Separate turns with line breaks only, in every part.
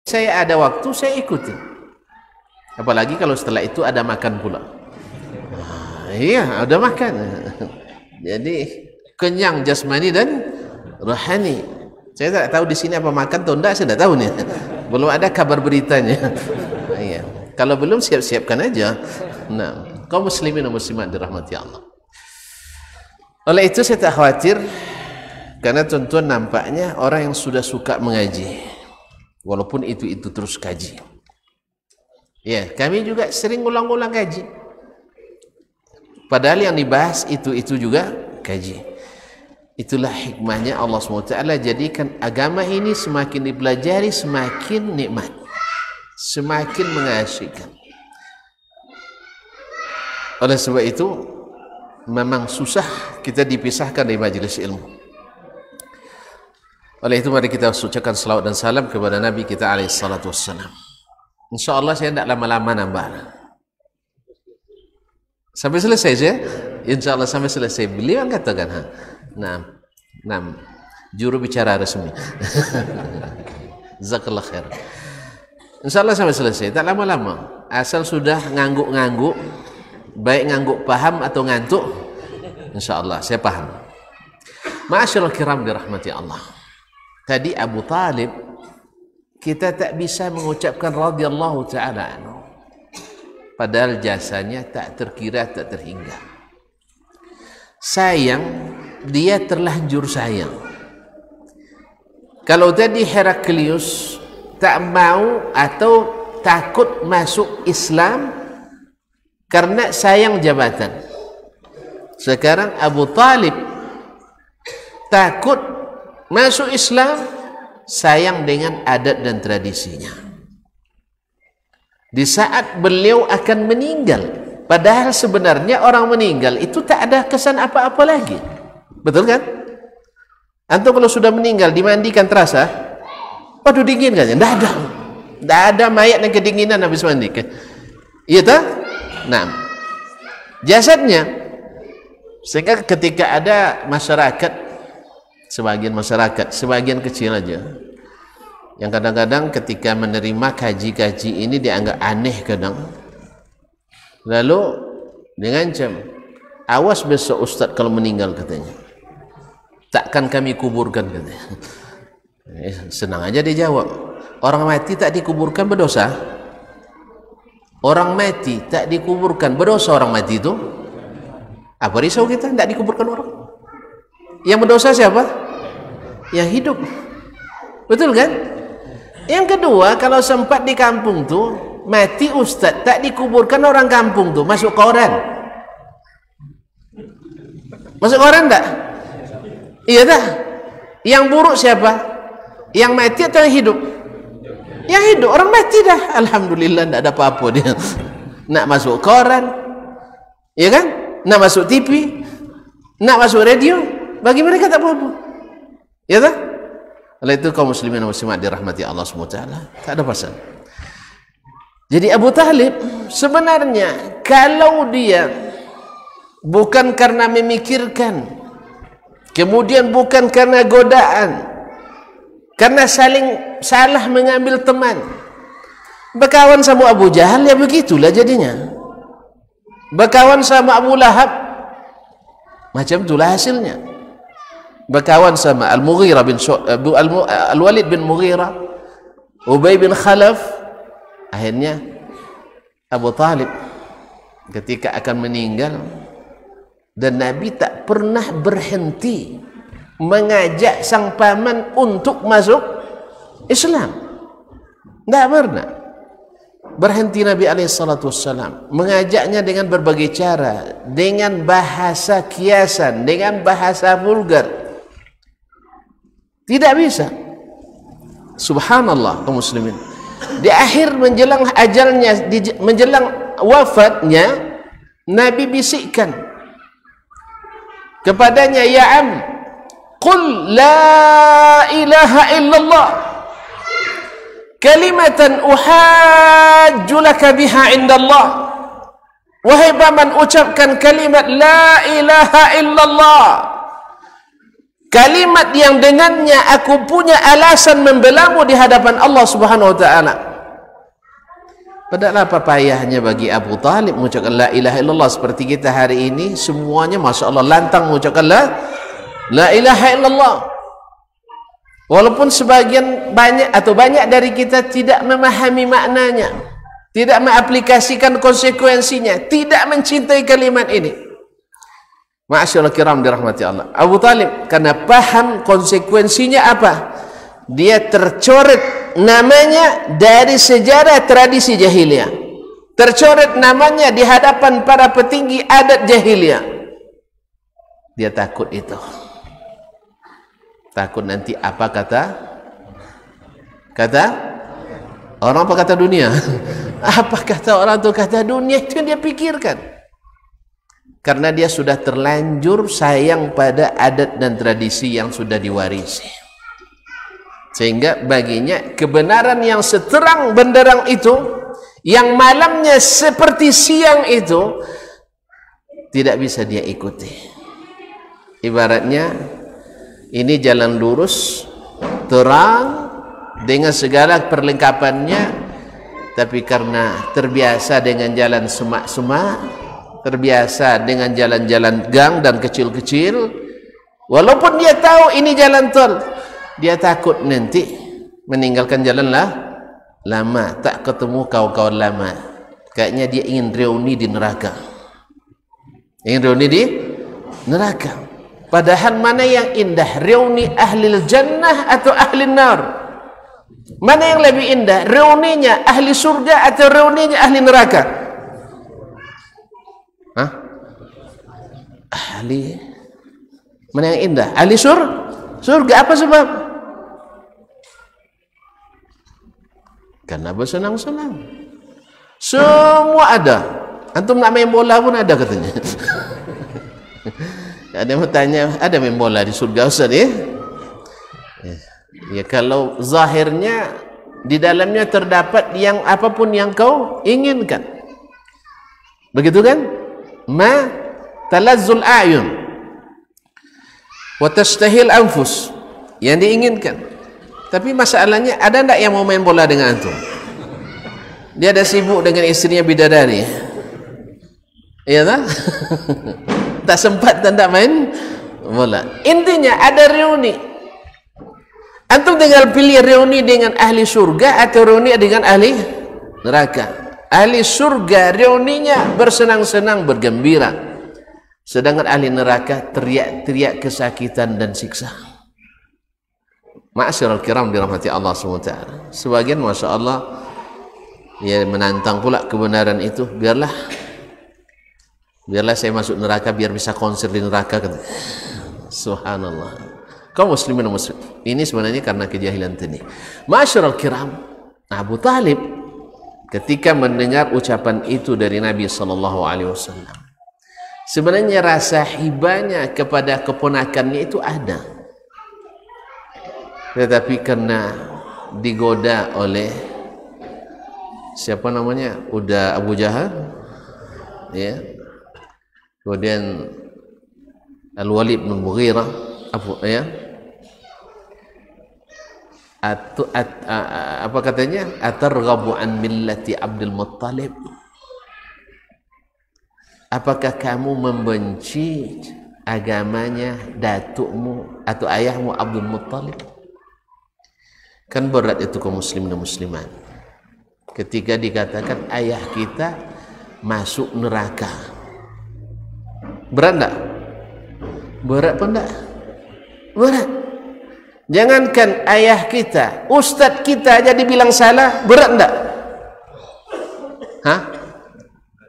saya ada waktu, saya ikuti. Apalagi kalau setelah itu ada makan pula. Iya, ada makan. Jadi kenyang jasmani dan rohani. Saya tak tahu di sini apa makan atau enggak, saya tak tahu nih. Belum ada kabar beritanya. Iya. Kalau belum, siap-siapkan aja. Nah, kaum muslimin dan muslimat dirahmati Allah. Oleh itu saya tak khawatir, karena tuan-tuan nampaknya orang yang sudah suka mengaji, walaupun itu terus kaji. Ya, kami juga sering ulang-ulang kaji. Padahal yang dibahas itu juga kaji. Itulah hikmahnya Allah SWT jadikan agama ini semakin dipelajari semakin nikmat, semakin mengasyikkan. Oleh sebab itu memang susah kita dipisahkan dari majelis ilmu. Oleh itu mari kita ucapkan salawat dan salam kepada Nabi kita alaihi salatu wassalam. InsyaAllah saya tidak lama-lama nambah. Sampai selesai saya? InsyaAllah sampai selesai. Beliau katakan, nah, juru bicara resmi. Jazakallah khair. InsyaAllah sampai selesai. Tak lama-lama. Asal sudah ngangguk-ngangguk, baik ngangguk paham atau ngantuk, InsyaAllah saya paham. Ma'asyiral kiram dirahmati Allah. Tadi Abu Talib, kita tak bisa mengucapkan radhiyallahu ta'ala anhu. Padahal jasanya tak terkira, tak terhingga. Sayang, dia terlanjur sayang. Kalau tadi Heraklius tak mau atau takut masuk Islam karena sayang jabatan, sekarang Abu Talib takut masuk Islam sayang dengan adat dan tradisinya. Di saat beliau akan meninggal, padahal sebenarnya orang meninggal itu tak ada kesan apa-apa lagi. Betul kan? Antum kalau sudah meninggal dimandikan terasa? Waduh dingin kan? Tidak ada. Tidak ada mayat yang kedinginan habis mandi kan? Iya tak? Nah, jasadnya, sehingga ketika ada masyarakat, sebagian kecil aja, yang kadang-kadang ketika menerima kaji-kaji ini dianggap aneh kadang, lalu mengancam, awas besok Ustaz kalau meninggal katanya, takkan kami kuburkan katanya. Senang aja dia jawab, orang mati tak dikuburkan berdosa? Orang mati tak dikuburkan berdosa orang mati itu? Apa risau kita tak dikuburkan orang? Yang berdosa siapa? Yang hidup. Betul kan? Yang kedua, kalau sempat di kampung tu mati ustaz tak dikuburkan orang kampung tu, masuk koran. Masuk koran tak? Iya tak? Yang buruk siapa? Yang mati atau yang hidup? Yang hidup. Orang mati dah, alhamdulillah tak ada apa-apa dia. Nak masuk koran, iya kan? Nak masuk TV, nak masuk radio, bagi mereka tak apa-apa. Iya tak? Oleh itu kaum muslimin dan muslimat dirahmati Allah SWT, tak ada pasal. Jadi Abu Talib sebenarnya kalau dia bukan karena memikirkan, kemudian bukan karena godaan, karena salah mengambil teman, berkawan sama Abu Jahal, ya begitulah jadinya. Berkawan sama Abu Lahab, macam itulah hasilnya. Berkawan sama Al-Mughirah bin Al-Walid bin Mughirah, Ubay bin Khalaf, akhirnya Abu Talib ketika akan meninggal, dan Nabi tak pernah berhenti mengajak sang paman untuk masuk Islam. Tak pernah berhenti Nabi SAW mengajaknya dengan berbagai cara, dengan bahasa kiasan, dengan bahasa vulgar. Tidak bisa. Subhanallah kaum muslimin. Di akhir menjelang ajalnya, menjelang wafatnya, Nabi bisikkan kepadanya, ya am, qul la ilaha illallah kalimatan uhajju laka biha indallah. Wahai paman, ucapkan kalimat la ilaha illallah, kalimat yang dengannya aku punya alasan membelamu di hadapan Allah Subhanahu wa taala. Padahal apa payahnya bagi Abu Talib mengucapkan la ilaha illallah seperti kita hari ini semuanya Masya Allah lantang mengucapkan la ilaha illallah. Walaupun sebagian banyak dari kita tidak memahami maknanya, tidak mengaplikasikan konsekuensinya, tidak mencintai kalimat ini. Ma'asyiral kiram dirahmati Allah. Abu Talib karena paham konsekuensinya apa? Dia tercoret namanya dari sejarah tradisi jahiliyah. Tercoret namanya di hadapan para petinggi adat jahiliyah. Dia takut itu. Takut nanti apa kata orang, apa kata dunia? Apa kata orang tu, kata dunia, itu yang dia pikirkan. Karena dia sudah terlanjur sayang pada adat dan tradisi yang sudah diwarisi. Sehingga baginya kebenaran yang seterang benderang itu, yang malamnya seperti siang itu, tidak bisa dia ikuti. Ibaratnya ini jalan lurus, terang, dengan segala perlengkapannya, tapi karena terbiasa dengan jalan semak-semak, terbiasa dengan jalan-jalan gang dan kecil-kecil, walaupun dia tahu ini jalan tol, dia takut nanti meninggalkan jalan lama, tak ketemu kawan-kawan lama. Kayaknya dia ingin reuni di neraka. Ingin reuni di neraka. Padahal mana yang indah, reuni ahli jannah atau ahli nar? Mana yang lebih indah, reuninya ahli surga atau reuninya ahli neraka? Hah? Ahli mana yang indah? Ahli surga. Apa sebab? Karena bersenang-senang. Semua ada. Antum nak main bola pun ada katanya. Ada yang bertanya, ada main bola di surga Ustaz ya? Ya kalau zahirnya di dalamnya terdapat yang apapun yang kau inginkan. Begitu kan? Ma talazzul a'yun wa tastahil anfus, yang diinginkan. Tapi masalahnya ada enggak yang mau main bola dengan antum? Dia ada sibuk dengan istrinya bidadari. Iya tak? Tak sempat tak main bola. Intinya ada reuni. Antum tinggal pilih reuni dengan ahli surga atau reuni dengan ahli neraka. Ahli surga reuninya bersenang-senang, bergembira. Sedangkan ahli neraka teriak-teriak kesakitan dan siksa. Ma'asyiral kiram dirahmati Allah SWT. Sebagian Masya Allah ya menantang pula kebenaran itu. Biarlah saya masuk neraka biar bisa konser di neraka. Subhanallah. Kaum muslimin dan muslim, ini sebenarnya karena kejahilan tadi. Ma'asyiral kiram, Abu Talib ketika mendengar ucapan itu dari Nabi SAW, sebenarnya rasa hibanya kepada keponakannya itu ada, tetapi karena digoda oleh siapa namanya, udah Abu Jahal, ya, kemudian Al-Walid bin Mughirah, apa katanya, atarghabu an millati Abdul Muttalib, apakah kamu membenci agamanya datukmu atau ayahmu Abdul Muttalib? Kan berat itu kaum muslim dan muslimat ketika dikatakan ayah kita masuk neraka. Berat tak? Berat pun tak? Berat. Jangankan ayah kita, ustaz kita aja dibilang salah, berat tak? Hah?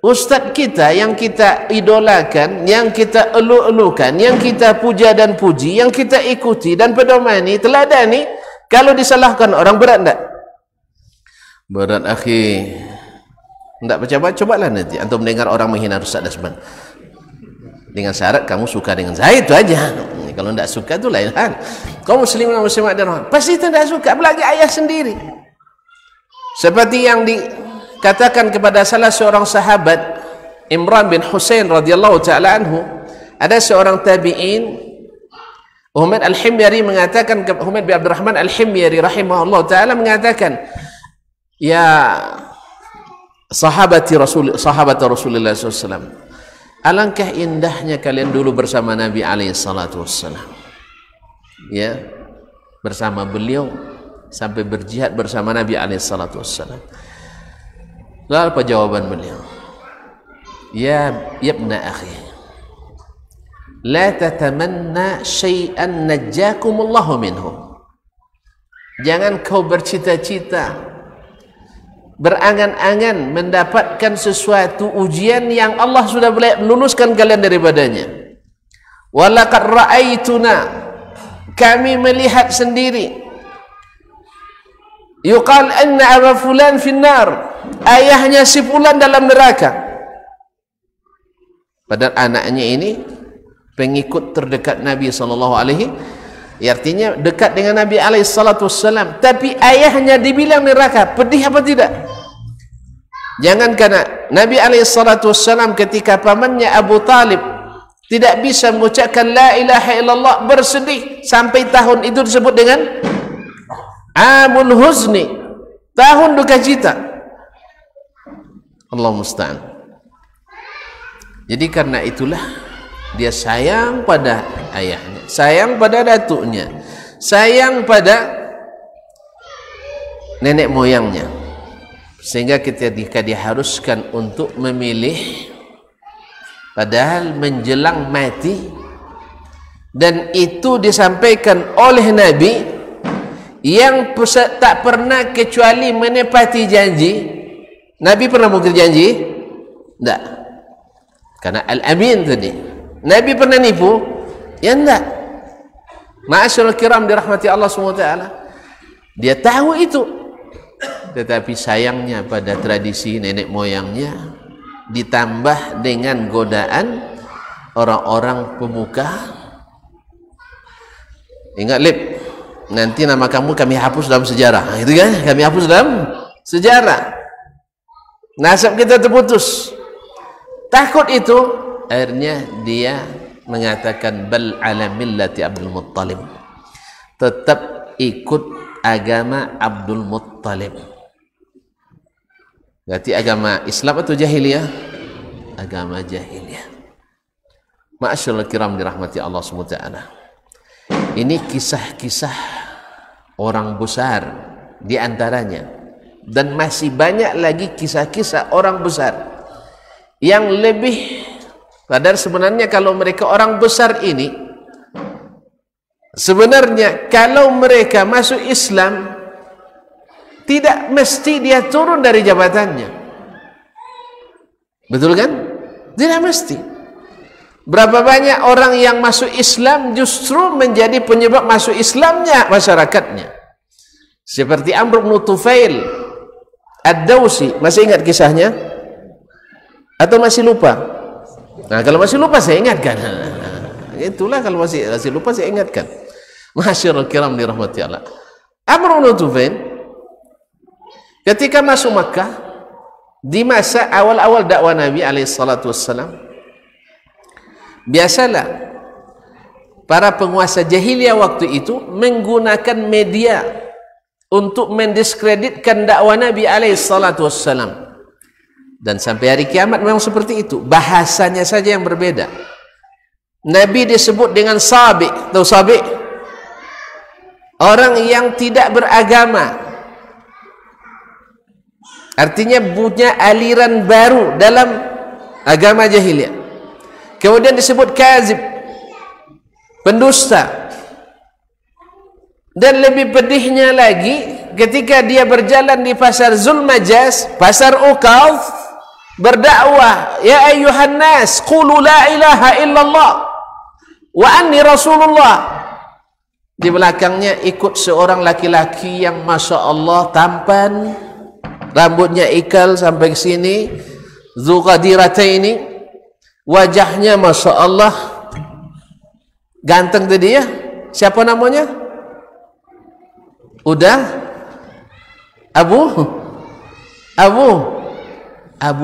Ustaz kita yang kita idolakan, yang kita elu-elukan, yang kita puja dan puji, yang kita ikuti dan pedomani, teladani, kalau disalahkan orang, berat tak? Berat akhi. Tak percaya, cobalah nanti antum mendengar orang menghina Ustaz Dasman. Dengan syarat kamu suka dengan saya, itu aja. Kalau tidak suka itu lain hal. Kaum muslimin dan muslimat dan pasti tidak suka, apalagi ayah sendiri. Seperti yang dikatakan kepada salah seorang sahabat, Imran bin Husain radhiyallahu taala anhu, ada seorang tabi'in Humaid Al-Himyari mengatakan, Humaid bin Abdurrahman Al-Himyari rahimahullah ta'ala mengatakan, ya sahabat Rasulullah SAW, alangkah indahnya kalian dulu bersama Nabi SAW, ya, bersama beliau sampai berjihad bersama Nabi SAW. Lalu apa jawaban beliau? Ya ibna akhi, la tatamanna syai'an najjakumullahu minhu. Jangan kau bercita-cita, berangan-angan mendapatkan sesuatu ujian yang Allah sudah meluluskan kalian daripadanya. Walaqad ra'aituna, kami melihat sendiri, yuqal anna aba fulan finnar, ayahnya si fulan dalam neraka. Padahal anaknya ini pengikut terdekat Nabi sallallahu alaihi, artinya dekat dengan Nabi alaihi salatu wassalam, tapi ayahnya dibilang neraka. Pedih apa tidak? Jangan karena Nabi alaihi salatu wassalam ketika pamannya Abu Talib tidak bisa mengucapkan la ilaha illallah, bersedih sampai tahun itu disebut dengan Amul Huzni, tahun duka cita. Allah musta'an. Jadi karena itulah dia sayang pada ayahnya, sayang pada datuknya, sayang pada nenek moyangnya, sehingga ketika diharuskan untuk memilih, padahal menjelang mati, dan itu disampaikan oleh Nabi yang tak pernah kecuali menepati janji. Nabi pernah mungkir janji? Tidak, karena Al-Amin tadi. Nabi pernah nipu? Ya enggak. Ma'asyiral kiram dirahmati Allah SWT, dia tahu itu, tetapi sayangnya pada tradisi nenek moyangnya ditambah dengan godaan orang-orang pemuka. Ingat Lip, nanti nama kamu kami hapus dalam sejarah, itu kan, kami hapus dalam sejarah, nasab kita terputus. Takut itu, akhirnya dia mengatakan bal ala millati Abdul Muttalib, tetap ikut agama Abdul Muttalib. Berarti agama Islam atau jahiliyah? Agama jahiliyah. Ma'asyiral kiram dirahmati Allah SWT, ini kisah-kisah orang besar di antaranya, dan masih banyak lagi kisah-kisah orang besar yang lebih. Padahal sebenarnya kalau mereka orang besar ini, sebenarnya kalau mereka masuk Islam, tidak mesti dia turun dari jabatannya. Betul kan? Tidak mesti. Berapa banyak orang yang masuk Islam justru menjadi penyebab masuk Islamnya masyarakatnya. Seperti Amr bin Tufail Ad-Dawsi, masih ingat kisahnya? Atau masih lupa? Nah, kalau masih lupa saya ingatkan. Itulah, kalau masih lupa saya ingatkan. Masyaallah kiram dirahmati Allah. Amr bin Tufail ketika masuk Makkah di masa awal-awal dakwah Nabi alaihi salatu wassalam, biasalah para penguasa jahiliyah waktu itu menggunakan media untuk mendiskreditkan dakwah Nabi alaihi salatu wassalam. Dan sampai hari kiamat memang seperti itu, bahasanya saja yang berbeda. Nabi disebut dengan sabi. Tahu sabi? Orang yang tidak beragama, artinya punya aliran baru dalam agama jahiliyah. Kemudian disebut kazib, pendusta. Dan lebih pedihnya lagi, ketika dia berjalan di pasar Zulmajaz, pasar Uqadh, berdakwah, ya ayyuhan nas qulu la ilaha illallah wa anni rasulullah. Di belakangnya ikut seorang laki-laki yang masya Allah tampan, rambutnya ikal sampai ke sini, Dzulqadirataini, wajahnya masya Allah ganteng tadi ya. Siapa namanya? Udah Abu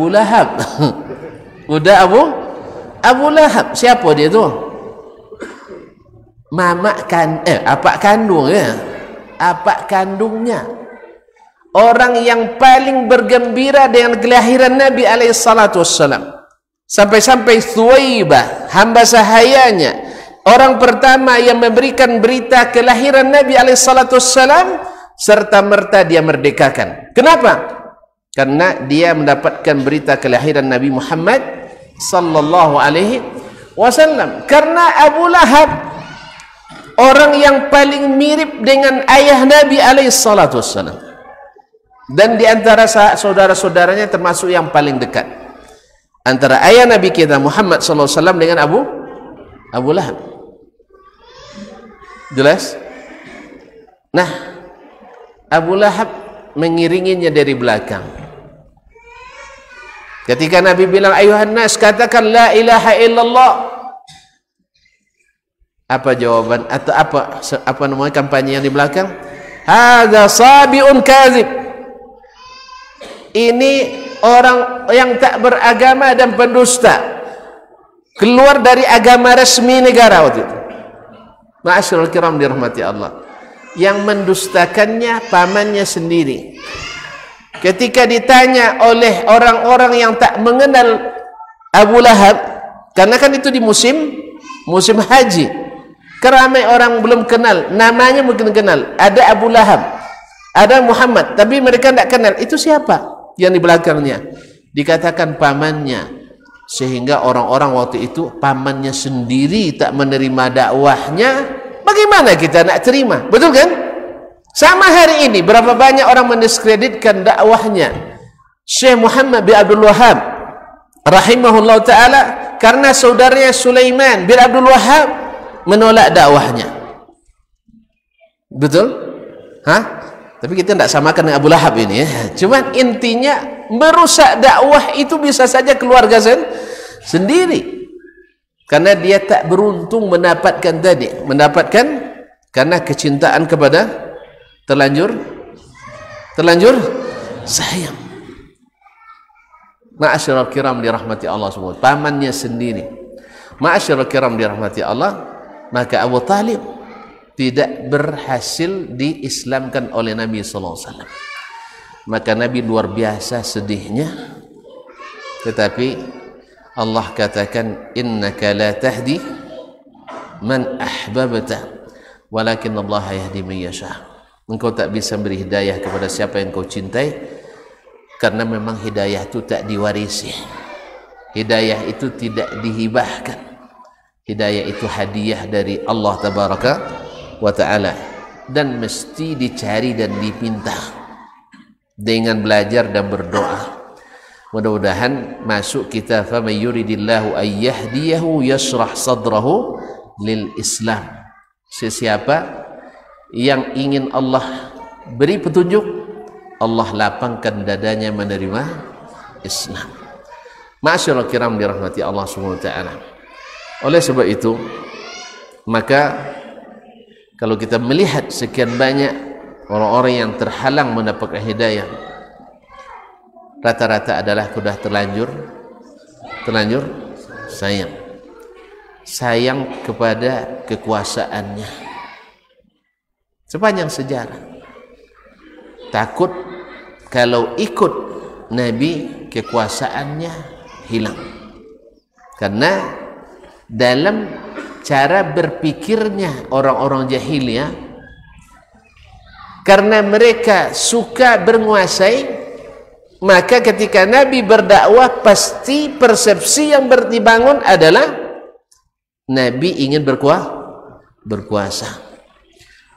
Lahab. Udah Abu Lahab. Siapa dia tu? apak kandung ya. Apak kandungnya orang yang paling bergembira dengan kelahiran Nabi alaihissalam. Sampai-sampai Thuwaibah, hamba sahayanya, orang pertama yang memberikan berita kelahiran Nabi alaihissalam, serta merta dia merdekakan. Kenapa? Karena dia mendapatkan berita kelahiran Nabi Muhammad sallallahu alaihi wasallam. Karena Abu Lahab orang yang paling mirip dengan ayah Nabi alaihissalam, dan di antara saudara-saudaranya termasuk yang paling dekat antara ayah Nabi kita Muhammad sallallahu alaihi wasallam dengan Abu Lahab. Jelas? Nah, Abu Lahab mengiringinya dari belakang. Ketika Nabi bilang, ayuhan nas, katakan la ilaha illallah. Apa jawaban atau apa namanya kampanye yang di belakang? Hadza sabiun kadzib. Ini orang yang tak beragama dan pendusta, keluar dari agama resmi negara waktu itu. Ma'asyiral kiram dirahmati Allah. Yang mendustakannya pamannya sendiri. Ketika ditanya oleh orang-orang yang tak mengenal Abu Lahab, karena kan itu di musim haji, keramai orang belum kenal, namanya mungkin kenal, ada Abu Lahab, ada Muhammad, tapi mereka tidak kenal itu siapa yang di belakangnya. Dikatakan pamannya, sehingga orang-orang waktu itu pamannya sendiri tak menerima dakwahnya. Bagaimana kita nak terima? Betul kan? Sama hari ini berapa banyak orang mendiskreditkan dakwahnya Syekh Muhammad bin Abdul Wahhab rahimahullah ta'ala karena saudaranya Sulaiman bin Abdul Wahhab menolak dakwahnya. Betul? Tapi kita tidak samakan dengan Abu Lahab ini ya. Cuman intinya merusak dakwah itu bisa saja keluarga sendiri, karena dia tak beruntung mendapatkan karena kecintaan kepada terlanjur sayang. Ma'asyiral kiram dirahmati Allah semua, pamannya sendiri. Ma'asyiral kiram dirahmati Allah, maka Abu Talib tidak berhasil diislamkan oleh Nabi sallallahu alaihi wasallam. Maka Nabi luar biasa sedihnya. Tetapi Allah katakan, innaka la tahdi man ahbabta walakin Allah yahdi man yasha. Engkau tak bisa beri hidayah kepada siapa yang kau cintai, karena memang hidayah itu tak diwarisi, hidayah itu tidak dihibahkan, hidayah itu hadiah dari Allah tabaraka wa ta'ala, dan mesti dicari dan dipinta dengan belajar dan berdoa. Mudah-mudahan masuk kita, faman yuridillahu ay yahdiyahu yashrah sadrahu lil Islam. Sesiapa yang ingin Allah beri petunjuk, Allah lapangkan dadanya menerima Islam. Ma'asyiral kiram dirahmati Allah Subhanahu wa taala. Oleh sebab itu, maka kalau kita melihat sekian banyak orang-orang yang terhalang mendapatkan hidayah, rata-rata adalah sudah terlanjur sayang kepada kekuasaannya. Sepanjang sejarah, takut kalau ikut Nabi kekuasaannya hilang, karena dalam cara berpikirnya orang-orang jahiliyah, karena mereka suka bermenguasai, maka ketika Nabi berdakwah pasti persepsi yang dibangun adalah Nabi ingin berkuasa.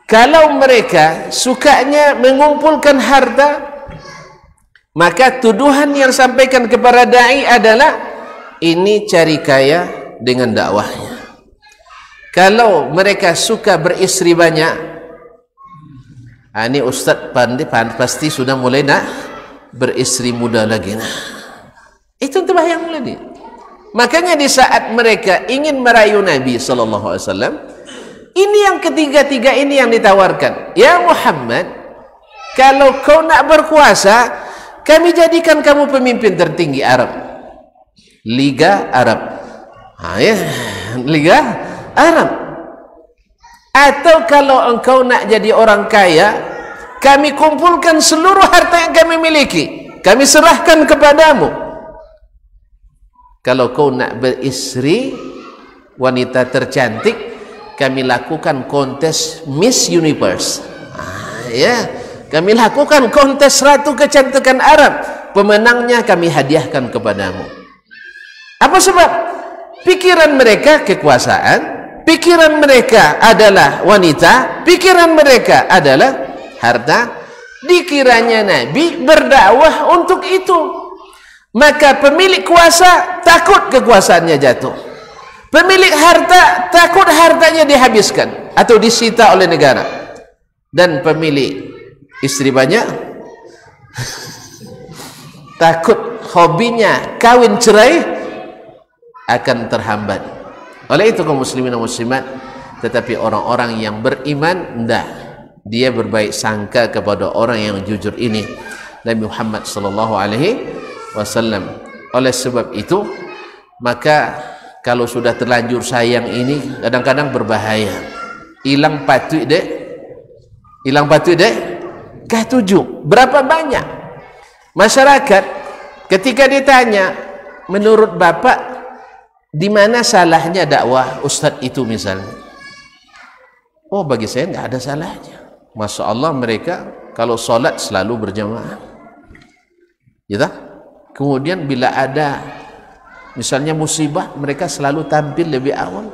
Kalau mereka sukanya mengumpulkan harta, maka tuduhan yang sampaikan kepada dai adalah ini cari kaya dengan dakwahnya. Kalau mereka suka beristri banyak, ini ustaz pandai pasti sudah mulai nak beristri muda lagi. Itu entah yang mulai. Makanya di saat mereka ingin merayu Nabi sallallahu alaihi wasallam, ini yang ketiga-tiga ini yang ditawarkan. Ya Muhammad, kalau kau nak berkuasa, kami jadikan kamu pemimpin tertinggi Arab, Liga Arab. Liga Arab. Atau kalau engkau nak jadi orang kaya, kami kumpulkan seluruh harta yang kami miliki, kami serahkan kepadamu. Kalau kau nak beristri wanita tercantik, kami lakukan kontes Miss Universe. Ya, kami lakukan kontes Ratu Kecantikan Arab. Pemenangnya kami hadiahkan kepadamu. Apa sebab? Pikiran mereka kekuasaan, pikiran mereka adalah wanita, pikiran mereka adalah harta. Dikiranya Nabi berdakwah untuk itu. Maka pemilik kuasa takut kekuasaannya jatuh. Pemilik harta takut hartanya dihabiskan atau disita oleh negara. Dan pemilik istri banyak takut hobinya kawin cerai akan terhambat. Oleh itu kaum muslimin dan muslimat, tetapi orang-orang yang beriman enggak, dia berbaik sangka kepada orang yang jujur ini, Nabi Muhammad sallallahu alaihi wasallam. Oleh sebab itu, maka kalau sudah terlanjur sayang ini kadang-kadang berbahaya. Hilang patut dek, ketujuh. Berapa banyak masyarakat ketika ditanya, menurut bapak di mana salahnya dakwah ustaz itu misalnya? Oh, bagi saya nggak ada salahnya. Masya Allah, mereka kalau sholat selalu berjamaah, gitu. Kemudian bila ada misalnya musibah, mereka selalu tampil lebih awal.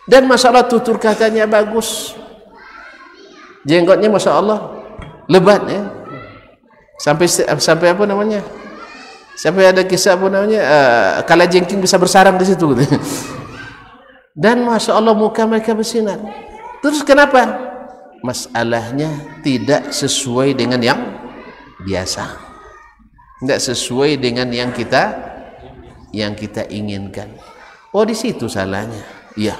Dan masalah tutur katanya bagus, jenggotnya Masya Allah lebat ya, sampai apa namanya, sampai ada kisah apa namanya, kala jengking bisa bersarang di situ. Dan Masya Allah muka mereka bersinar. Terus kenapa? Masalahnya tidak sesuai dengan yang biasa, tidak sesuai dengan yang kita inginkan. Oh, di situ salahnya. Iya.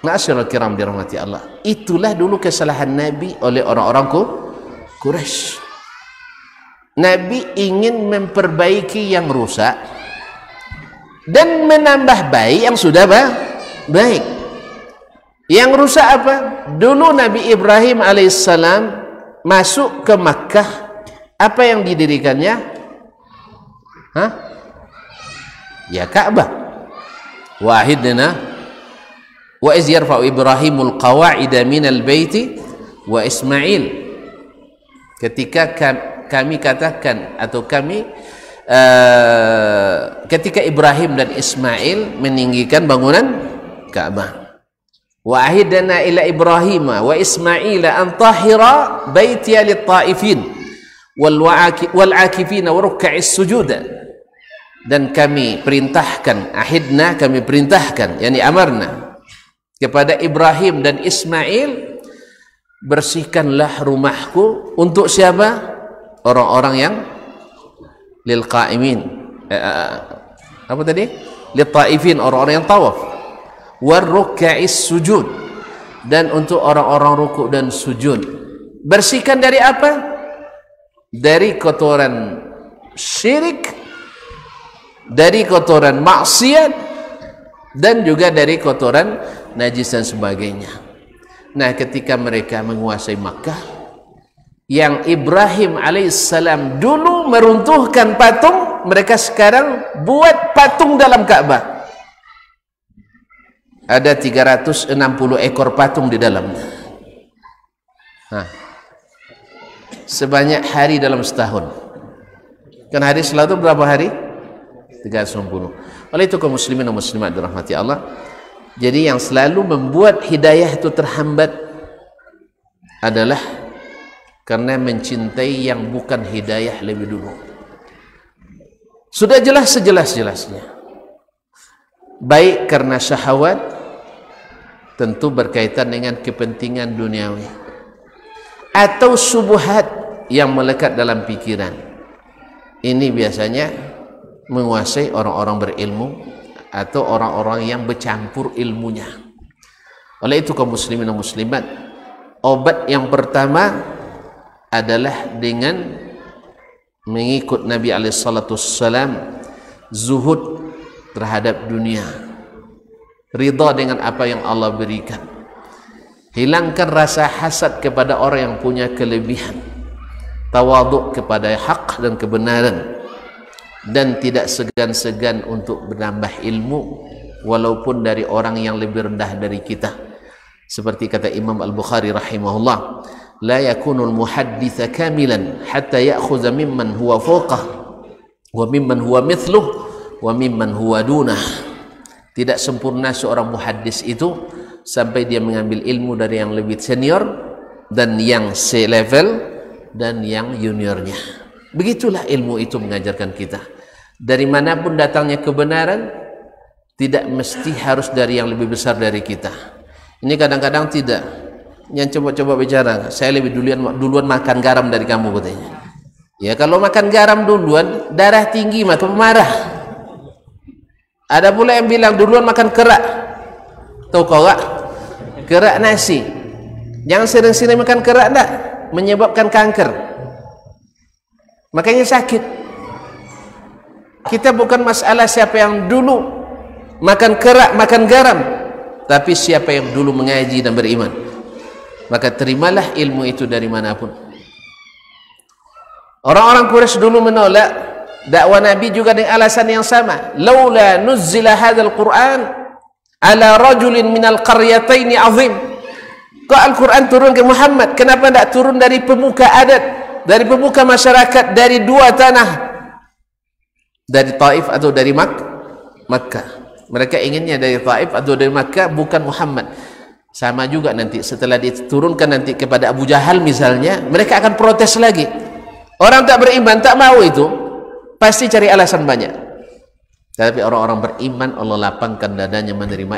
Ma'asyiral kiram dirahmati Allah. Itulah dulu kesalahan Nabi oleh orang-orang Quraisy. Nabi ingin memperbaiki yang rusak dan menambah baik yang sudah baik. Yang rusak apa? Dulu Nabi Ibrahim alaihissalam masuk ke Makkah, apa yang didirikannya? Ya Ka'bah. Wahidna wa iz yarfa'u Ibrahimul qawa'ida minal baiti wa Ismail. Ketika kami katakan atau kami ketika Ibrahim dan Ismail meninggikan bangunan Ka'bah. Wa ahidna ila Ibrahim wa Ismail an tahira baitiya lit-ta'ifin wal akifina wa ruk'is sujud. Dan kami perintahkan, ahidna kami perintahkan, yani amarna, kepada Ibrahim dan Ismail, bersihkanlah rumahku untuk siapa? Orang-orang yang lil qa'imin, apa tadi? Lit ta'ifin, orang-orang yang tawaf, war ruk'is sujud, dan untuk orang-orang rukuk dan sujud. Bersihkan dari apa? Dari kotoran syirik, dari kotoran maksiat, dan juga dari kotoran najis dan sebagainya. Nah, ketika mereka menguasai Makkah, yang Ibrahim alaihissalam dulu meruntuhkan patung, mereka sekarang buat patung dalam Ka'bah. Ada 360 ekor patung di dalamnya. Sebanyak hari dalam setahun. Kan hari Selasa itu berapa hari? 360. Oleh itu kaum muslimin dan muslimat dirahmati Allah, jadi yang selalu membuat hidayah itu terhambat adalah karena mencintai yang bukan hidayah lebih dulu. Sudah jelas sejelas-jelasnya, baik karena syahwat, tentu berkaitan dengan kepentingan duniawi, atau subuhat yang melekat dalam pikiran. Ini biasanya menguasai orang-orang berilmu atau orang-orang yang bercampur ilmunya. Oleh itu kaum muslimin dan muslimat, obat yang pertama adalah dengan mengikut Nabi alaihissalam, zuhud terhadap dunia, ridha dengan apa yang Allah berikan. hilangkan rasa hasad kepada orang yang punya kelebihan, tawaduk kepada hak dan kebenaran, dan tidak segan-segan untuk menambah ilmu walaupun dari orang yang lebih rendah dari kita. Seperti kata Imam Al-Bukhari rahimahullah, la yakunul muhadditha kamilan hatta ya'khudha mimman huwa fawqah wa mimman huwa mithluh wa mimman huwa dunah. Tidak sempurna seorang muhaddis itu sampai dia mengambil ilmu dari yang lebih senior dan yang selevel dan yang juniornya. Begitulah ilmu itu mengajarkan kita. Dari manapun datangnya kebenaran, tidak mesti harus dari yang lebih besar dari kita. Ini kadang-kadang tidak. Yang coba-coba bicara, saya lebih duluan makan garam dari kamu katanya. Ya kalau makan garam duluan, darah tinggi maka pemarah. Ada pula yang bilang duluan makan kerak. Tahu kau tak? Kerak nasi. Jangan sering-sering makan kerak tak, menyebabkan kanker. Makanya sakit. Kita bukan masalah siapa yang dulu makan kerak, makan garam, tapi siapa yang dulu mengaji dan beriman. Maka terimalah ilmu itu dari manapun. Orang-orang Quraisy dulu menolak dakwah Nabi juga dengan alasan yang sama. Laula nuzzila hadzal Qur'an ala rajulin minal qaryataini azim. Kok Al-Quran turun ke Muhammad, kenapa tidak turun dari pemuka adat, dari pemuka masyarakat, dari dua tanah, dari Taif atau dari Makkah. Mereka inginnya dari Taif atau dari Makkah, bukan Muhammad. Sama juga nanti setelah diturunkan nanti kepada Abu Jahal misalnya, mereka akan protes lagi. Orang tak beriman tak mau itu, pasti cari alasan banyak. Tapi orang-orang beriman Allah lapangkan dadanya menerima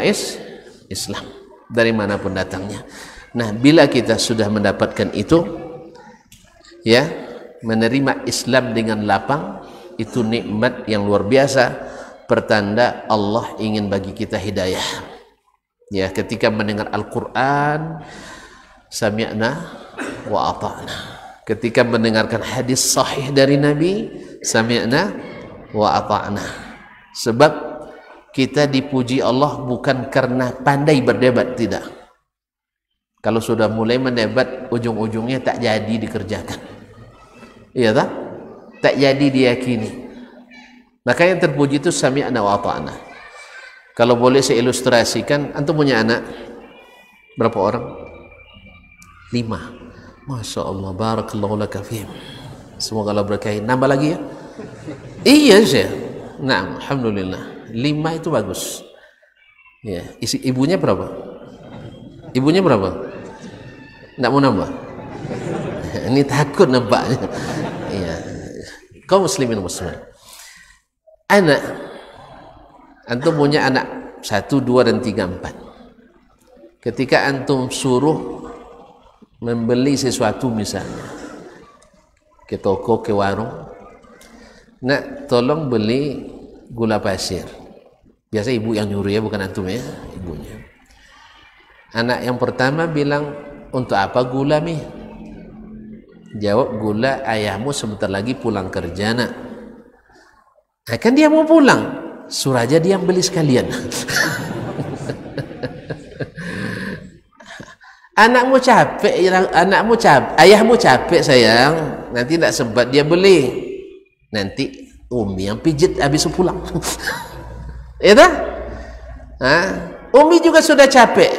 Islam dari manapun datangnya. Nah, bila kita sudah mendapatkan itu, ya, menerima Islam dengan lapang, itu nikmat yang luar biasa, pertanda Allah ingin bagi kita hidayah. Ya, ketika mendengar Al-Quran, sami'na wa ata'na. Ketika mendengarkan hadis sahih dari Nabi, sami'na wa ata'na. Sebab kita dipuji Allah bukan karena pandai berdebat, tidak. Kalau sudah mulai mendebat, ujung-ujungnya tak jadi dikerjakan. Iya tak? Tak jadi diyakini. Maka yang terpuji itu sami'na wa ata'na. Kalau boleh saya ilustrasikan, antum punya anak berapa orang? 5. Masya Allah, barakallahu laka fihim. Semoga Allah berkahi. Nambah lagi ya? Iya saya. Nah, alhamdulillah. 5 itu bagus. Ya, ibunya berapa? Ibunya berapa? Nggak mau nambah? Ini takut nampaknya. Iya. Kau muslimin muslimin. Anak, antum punya anak 1, 2, dan 3, 4. Ketika antum suruh membeli sesuatu misalnya ke toko, ke warung, nak tolong beli gula pasir. Biasa ibu yang nyuruh ya, bukan antum ya, ibunya. Anak yang pertama bilang, untuk apa gula mi? Jawab, gula ayahmu sebentar lagi pulang kerja nak. Nah, kan dia mau pulang, suruh aja dia beli sekalian. Anakmu capek, ayahmu capek sayang, nanti tidak sempat dia beli, nanti Umi yang pijit habis pulang. Ya tak? Umi juga sudah capek.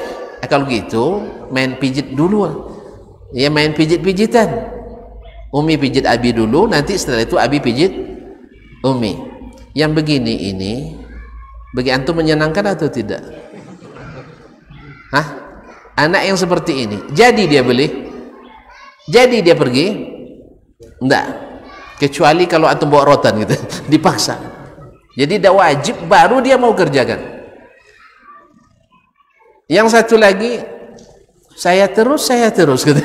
Kalau gitu main pijit dulu, ya main pijit-pijitan. Umi pijit Abi dulu, nanti setelah itu Abi pijit Umi. Yang begini ini bagi antum menyenangkan atau tidak? Hah? Anak yang seperti ini, jadi dia beli, jadi dia pergi? Enggak, kecuali kalau antum bawa rotan gitu, dipaksa. Jadi tidak wajib, baru dia mau kerjakan. Yang satu lagi, saya terus gitu.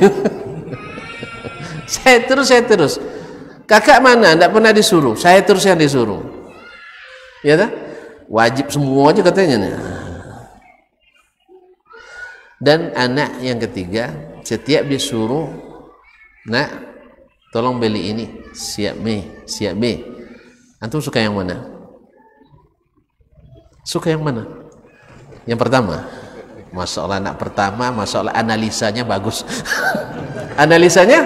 Saya terus. Kakak mana? Tidak pernah disuruh. Saya terus yang disuruh. Ya tak? Wajib semua aja katanya nih. Dan anak yang ketiga, setiap disuruh, nak tolong beli ini, siap me. Antum suka yang mana? Suka yang mana? Yang pertama. Masya Allah, anak pertama, Masya Allah, analisanya bagus. Analisanya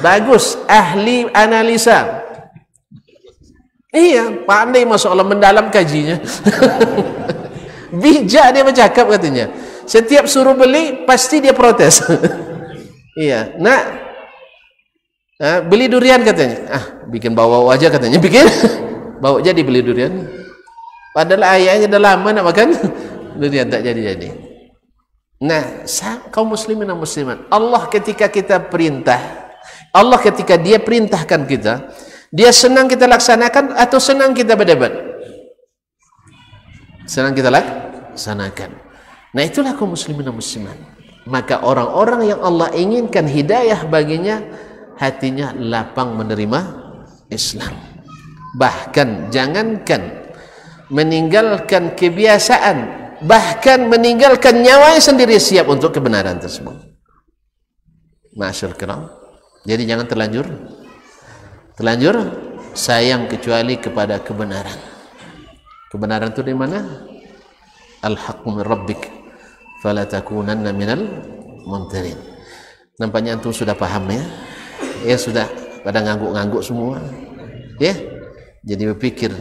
bagus, ahli analisa. Iya, pandai Masya Allah, mendalam kajinya. Bijak dia bercakap katanya. Setiap suruh beli, pasti dia protes. Iya, nak, beli durian katanya. Bikin bawa aja katanya. Bikin, bawa jadi beli durian. Padahal ayahnya dah lama nak makan durian, tak jadi-jadi. Nah, kaum muslimin dan muslimat, Allah ketika kita perintah, Allah ketika dia perintahkan kita, dia senang kita laksanakan atau senang kita berdebat? Senang kita laksanakan. Nah, itulah kaum muslimin dan muslimat. Maka orang-orang yang Allah inginkan hidayah baginya, hatinya lapang menerima Islam. Bahkan jangankan meninggalkan kebiasaan, bahkan meninggalkan nyawanya sendiri siap untuk kebenaran tersebut. Masyaallah kiram. Jadi jangan terlanjur sayang kecuali kepada kebenaran. Kebenaran itu di mana? Al-haqqu min rabbik fala takunanna minal mumtarin. Nampaknya antum sudah paham ya? Ya sudah pada ngangguk-ngangguk semua. Ya. Jadi berpikir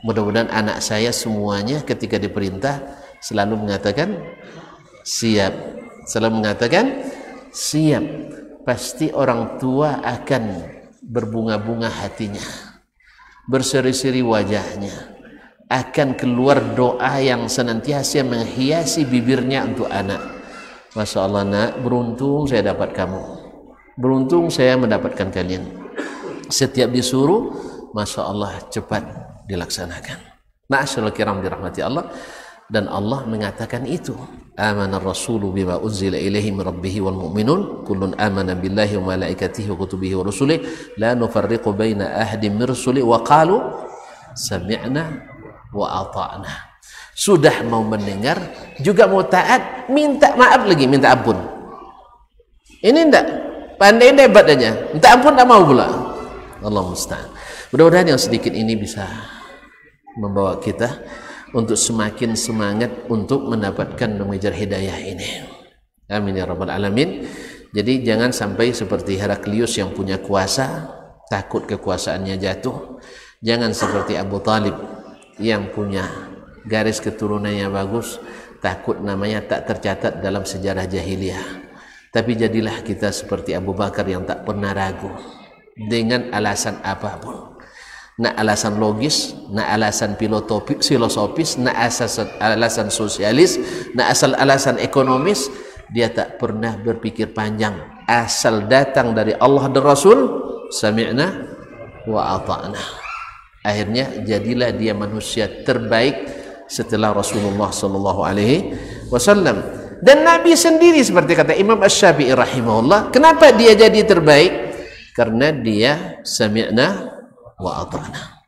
mudah-mudahan anak saya semuanya ketika diperintah selalu mengatakan siap, selalu mengatakan siap. Pasti orang tua akan berbunga-bunga hatinya, berseri-seri wajahnya, akan keluar doa yang senantiasa menghiasi bibirnya untuk anak. Masya Allah nak, beruntung saya dapat kamu, beruntung saya mendapatkan kalian. Setiap disuruh, Masya Allah cepat dilaksanakan. Ma'asyiral kiram dirahmati Allah. Dan Allah mengatakan itu, amana rasulu bima unzila ilaihi min rabbih wal mu'minun kullun amana billahi wa malaikatihi wa kutubihi wa rusulihi la nufarriqu baina ahadin min rusuli wa qalu sami'na wa ata'na. Sudah mau mendengar, juga mau taat, minta maaf lagi, minta ampun. Ini enggak pandai debat aja, minta ampun tak mau pula. Allah musta'an. Mudah-mudahan yang sedikit ini bisa membawa kita untuk semakin semangat untuk mendapatkan mengejar hidayah ini. Amin ya rabbal alamin. Jadi jangan sampai seperti Heraklius yang punya kuasa, takut kekuasaannya jatuh. Jangan seperti Abu Talib yang punya garis keturunannya bagus, takut namanya tak tercatat dalam sejarah jahiliyah. Tapi jadilah kita seperti Abu Bakar yang tak pernah ragu dengan alasan apapun. Nak alasan logis, nak alasan filosofis, nak alasan sosialis, nak alasan ekonomis, dia tak pernah berpikir panjang. Asal datang dari Allah dan Rasul, sami'na wa ata'na. Akhirnya jadilah dia manusia terbaik setelah Rasulullah sallallahu alaihi wasallam. Dan Nabi sendiri seperti kata Imam Asy-Syafi'i rahimahullah, kenapa dia jadi terbaik? Karena dia sami'na wa ata'na.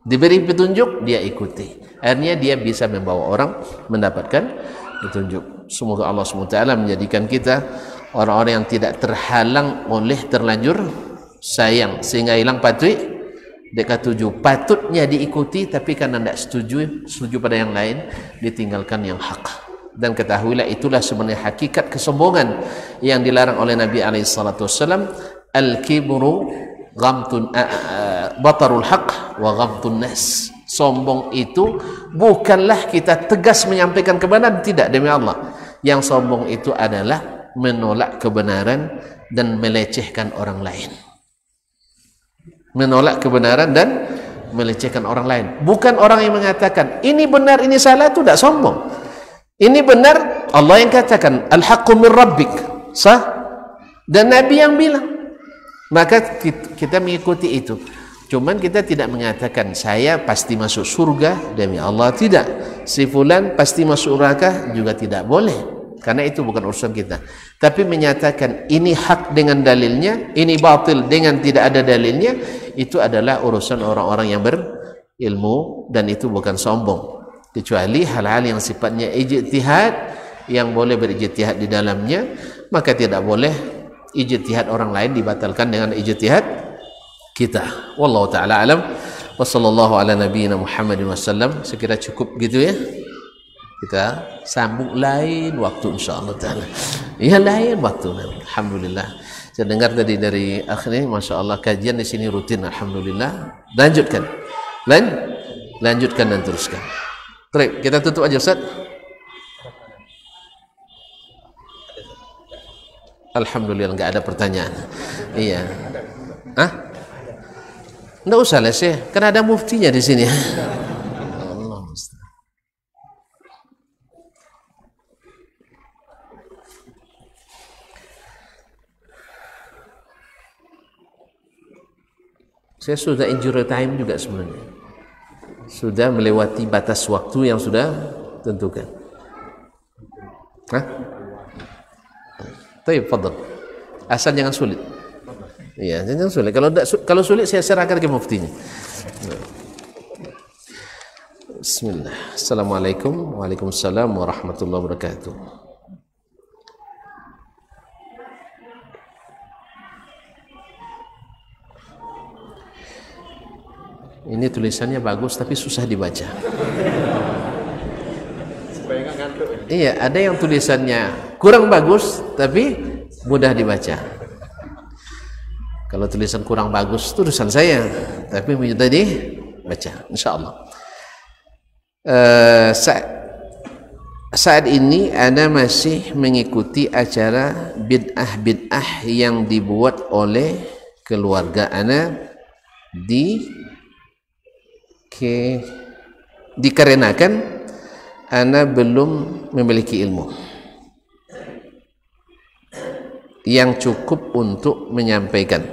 Diberi petunjuk, dia ikuti. Akhirnya dia bisa membawa orang mendapatkan petunjuk. Semoga Allah SWT menjadikan kita orang-orang yang tidak terhalang oleh terlanjur sayang sehingga hilang patuh. Dekat tujuh patutnya diikuti, tapi karena tidak setuju pada yang lain, ditinggalkan yang hak. Dan ketahuilah itulah sebenarnya hakikat kesombongan yang dilarang oleh Nabi SAW. Al-kibru ghamtun batarul haq wa ghamtun nas. Sombong itu bukanlah kita tegas menyampaikan kebenaran, tidak, demi Allah. Yang sombong itu adalah menolak kebenaran dan melecehkan orang lain. Menolak kebenaran dan melecehkan orang lain. Bukan orang yang mengatakan ini benar, ini salah, itu tidak sombong. Ini benar, Allah yang katakan al-haqqu min rabbik, sah, dan Nabi yang bilang. Maka kita mengikuti itu. Cuman kita tidak mengatakan saya pasti masuk surga, demi Allah, tidak. Si fulan pasti masuk neraka, juga tidak boleh, karena itu bukan urusan kita. Tapi menyatakan ini hak dengan dalilnya, ini batil dengan tidak ada dalilnya, itu adalah urusan orang-orang yang berilmu, dan itu bukan sombong. Kecuali hal-hal yang sifatnya ijtihad, yang boleh berijtihad di dalamnya, maka tidak boleh ijtihad orang lain dibatalkan dengan ijtihad kita. Wallahu taala alam. Wassallallahu ala nabiyyina Muhammadin wasallam. Sekira cukup gitu ya. kita sambung lain waktu insyaallah taala. Ya lain waktu. Alhamdulillah. Saya dengar tadi dari akhirnya, masya Allah kajian di sini rutin. Alhamdulillah. Lanjutkan, lanjutkan dan teruskan. Baik, kita tutup aja Ustaz. Alhamdulillah nggak ada pertanyaan. Iya. Hah? Nggak usah lah sih, kan ada muftinya di sini. Allah Ustaz. Saya sudah injury time juga sebenarnya. Sudah melewati batas waktu yang sudah tentukan. Hah? Baik, fadhal. Asal jangan sulit. Iya, jangan sulit. Kalau sulit saya serahkan ke muftinya. Bismillah. Assalamualaikum. Waalaikumsalam warahmatullahi wabarakatuh. Ini tulisannya bagus tapi susah dibaca. Supaya nggak ngantuk. Iya, ada yang tulisannya kurang bagus tapi mudah dibaca. Kalau tulisan kurang bagus tulisan saya, tapi mudah dibaca, insyaallah. Saat ini Ana masih mengikuti acara bid'ah yang dibuat oleh keluarga Ana dikarenakan Ana belum memiliki ilmu yang cukup untuk menyampaikan.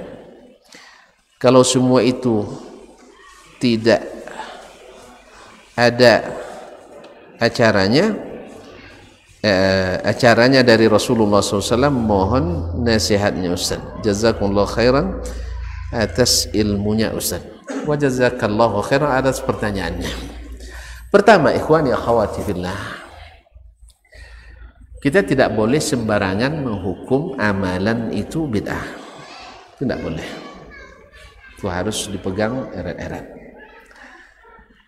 Kalau semua itu tidak ada acaranya dari Rasulullah SAW, mohon nasihatnya Ustaz. Jazakumullah khairan atas ilmunya Ustaz. Wa jazakallahu khairan atas pertanyaannya. Pertama, ikhwani akhwati fillah, kita tidak boleh sembarangan menghukum amalan itu bid'ah. Tidak boleh. Itu harus dipegang erat-erat.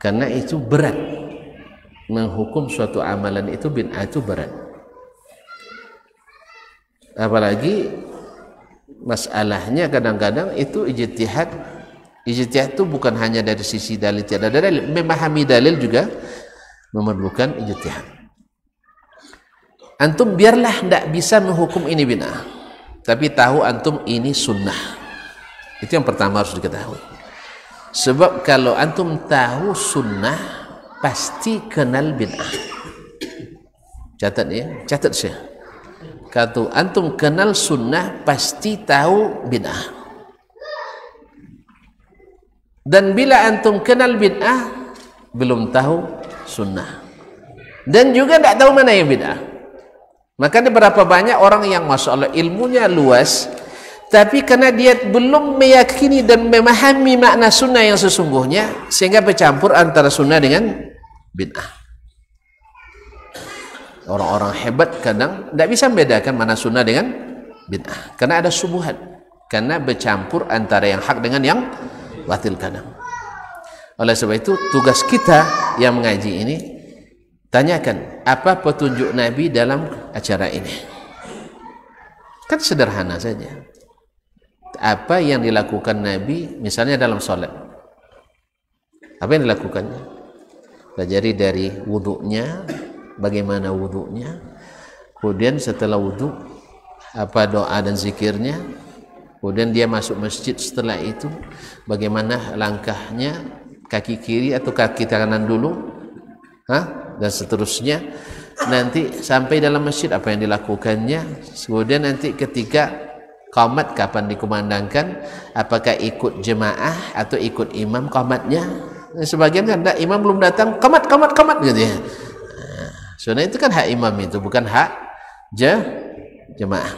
Karena itu berat. Menghukum suatu amalan itu bid'ah itu berat. Apalagi masalahnya kadang-kadang itu ijtihad. Ijtihad itu bukan hanya dari sisi dalil, tiada dalil. Memahami dalil juga memerlukan ijtihad. Antum biarlah tidak bisa menghukum ini bid'ah, tapi tahu antum ini sunnah. Itu yang pertama harus diketahui. Sebab kalau antum tahu sunnah, pasti kenal bid'ah. Catat ya, catat sih. Kalau antum kenal sunnah, pasti tahu bid'ah. Dan bila antum kenal bid'ah, belum tahu sunnah. Dan juga tidak tahu mana yang bid'ah. Makanya berapa banyak orang yang Masya Allah ilmunya luas, tapi karena dia belum meyakini dan memahami makna sunnah yang sesungguhnya, sehingga bercampur antara sunnah dengan bid'ah. Orang-orang hebat kadang tidak bisa membedakan mana sunnah dengan bid'ah, karena ada subuhat, karena bercampur antara yang hak dengan yang batil kadang. Oleh sebab itu tugas kita yang mengaji ini, tanyakan apa petunjuk Nabi dalam acara ini. Kan sederhana saja. Apa yang dilakukan Nabi misalnya dalam sholat, apa yang dilakukannya? Pelajari dari wudhunya, bagaimana wudhunya, kemudian setelah wudhu apa doa dan zikirnya, kemudian dia masuk masjid setelah itu bagaimana langkahnya, kaki kiri atau kaki kanan dulu, dan seterusnya. Nanti sampai dalam masjid apa yang dilakukannya, kemudian nanti ketika qamat kapan dikumandangkan, apakah ikut jemaah atau ikut imam qamatnya. Sebagian kan imam belum datang, qamat gitu ya. Soalnya itu kan hak imam, itu bukan hak jemaah.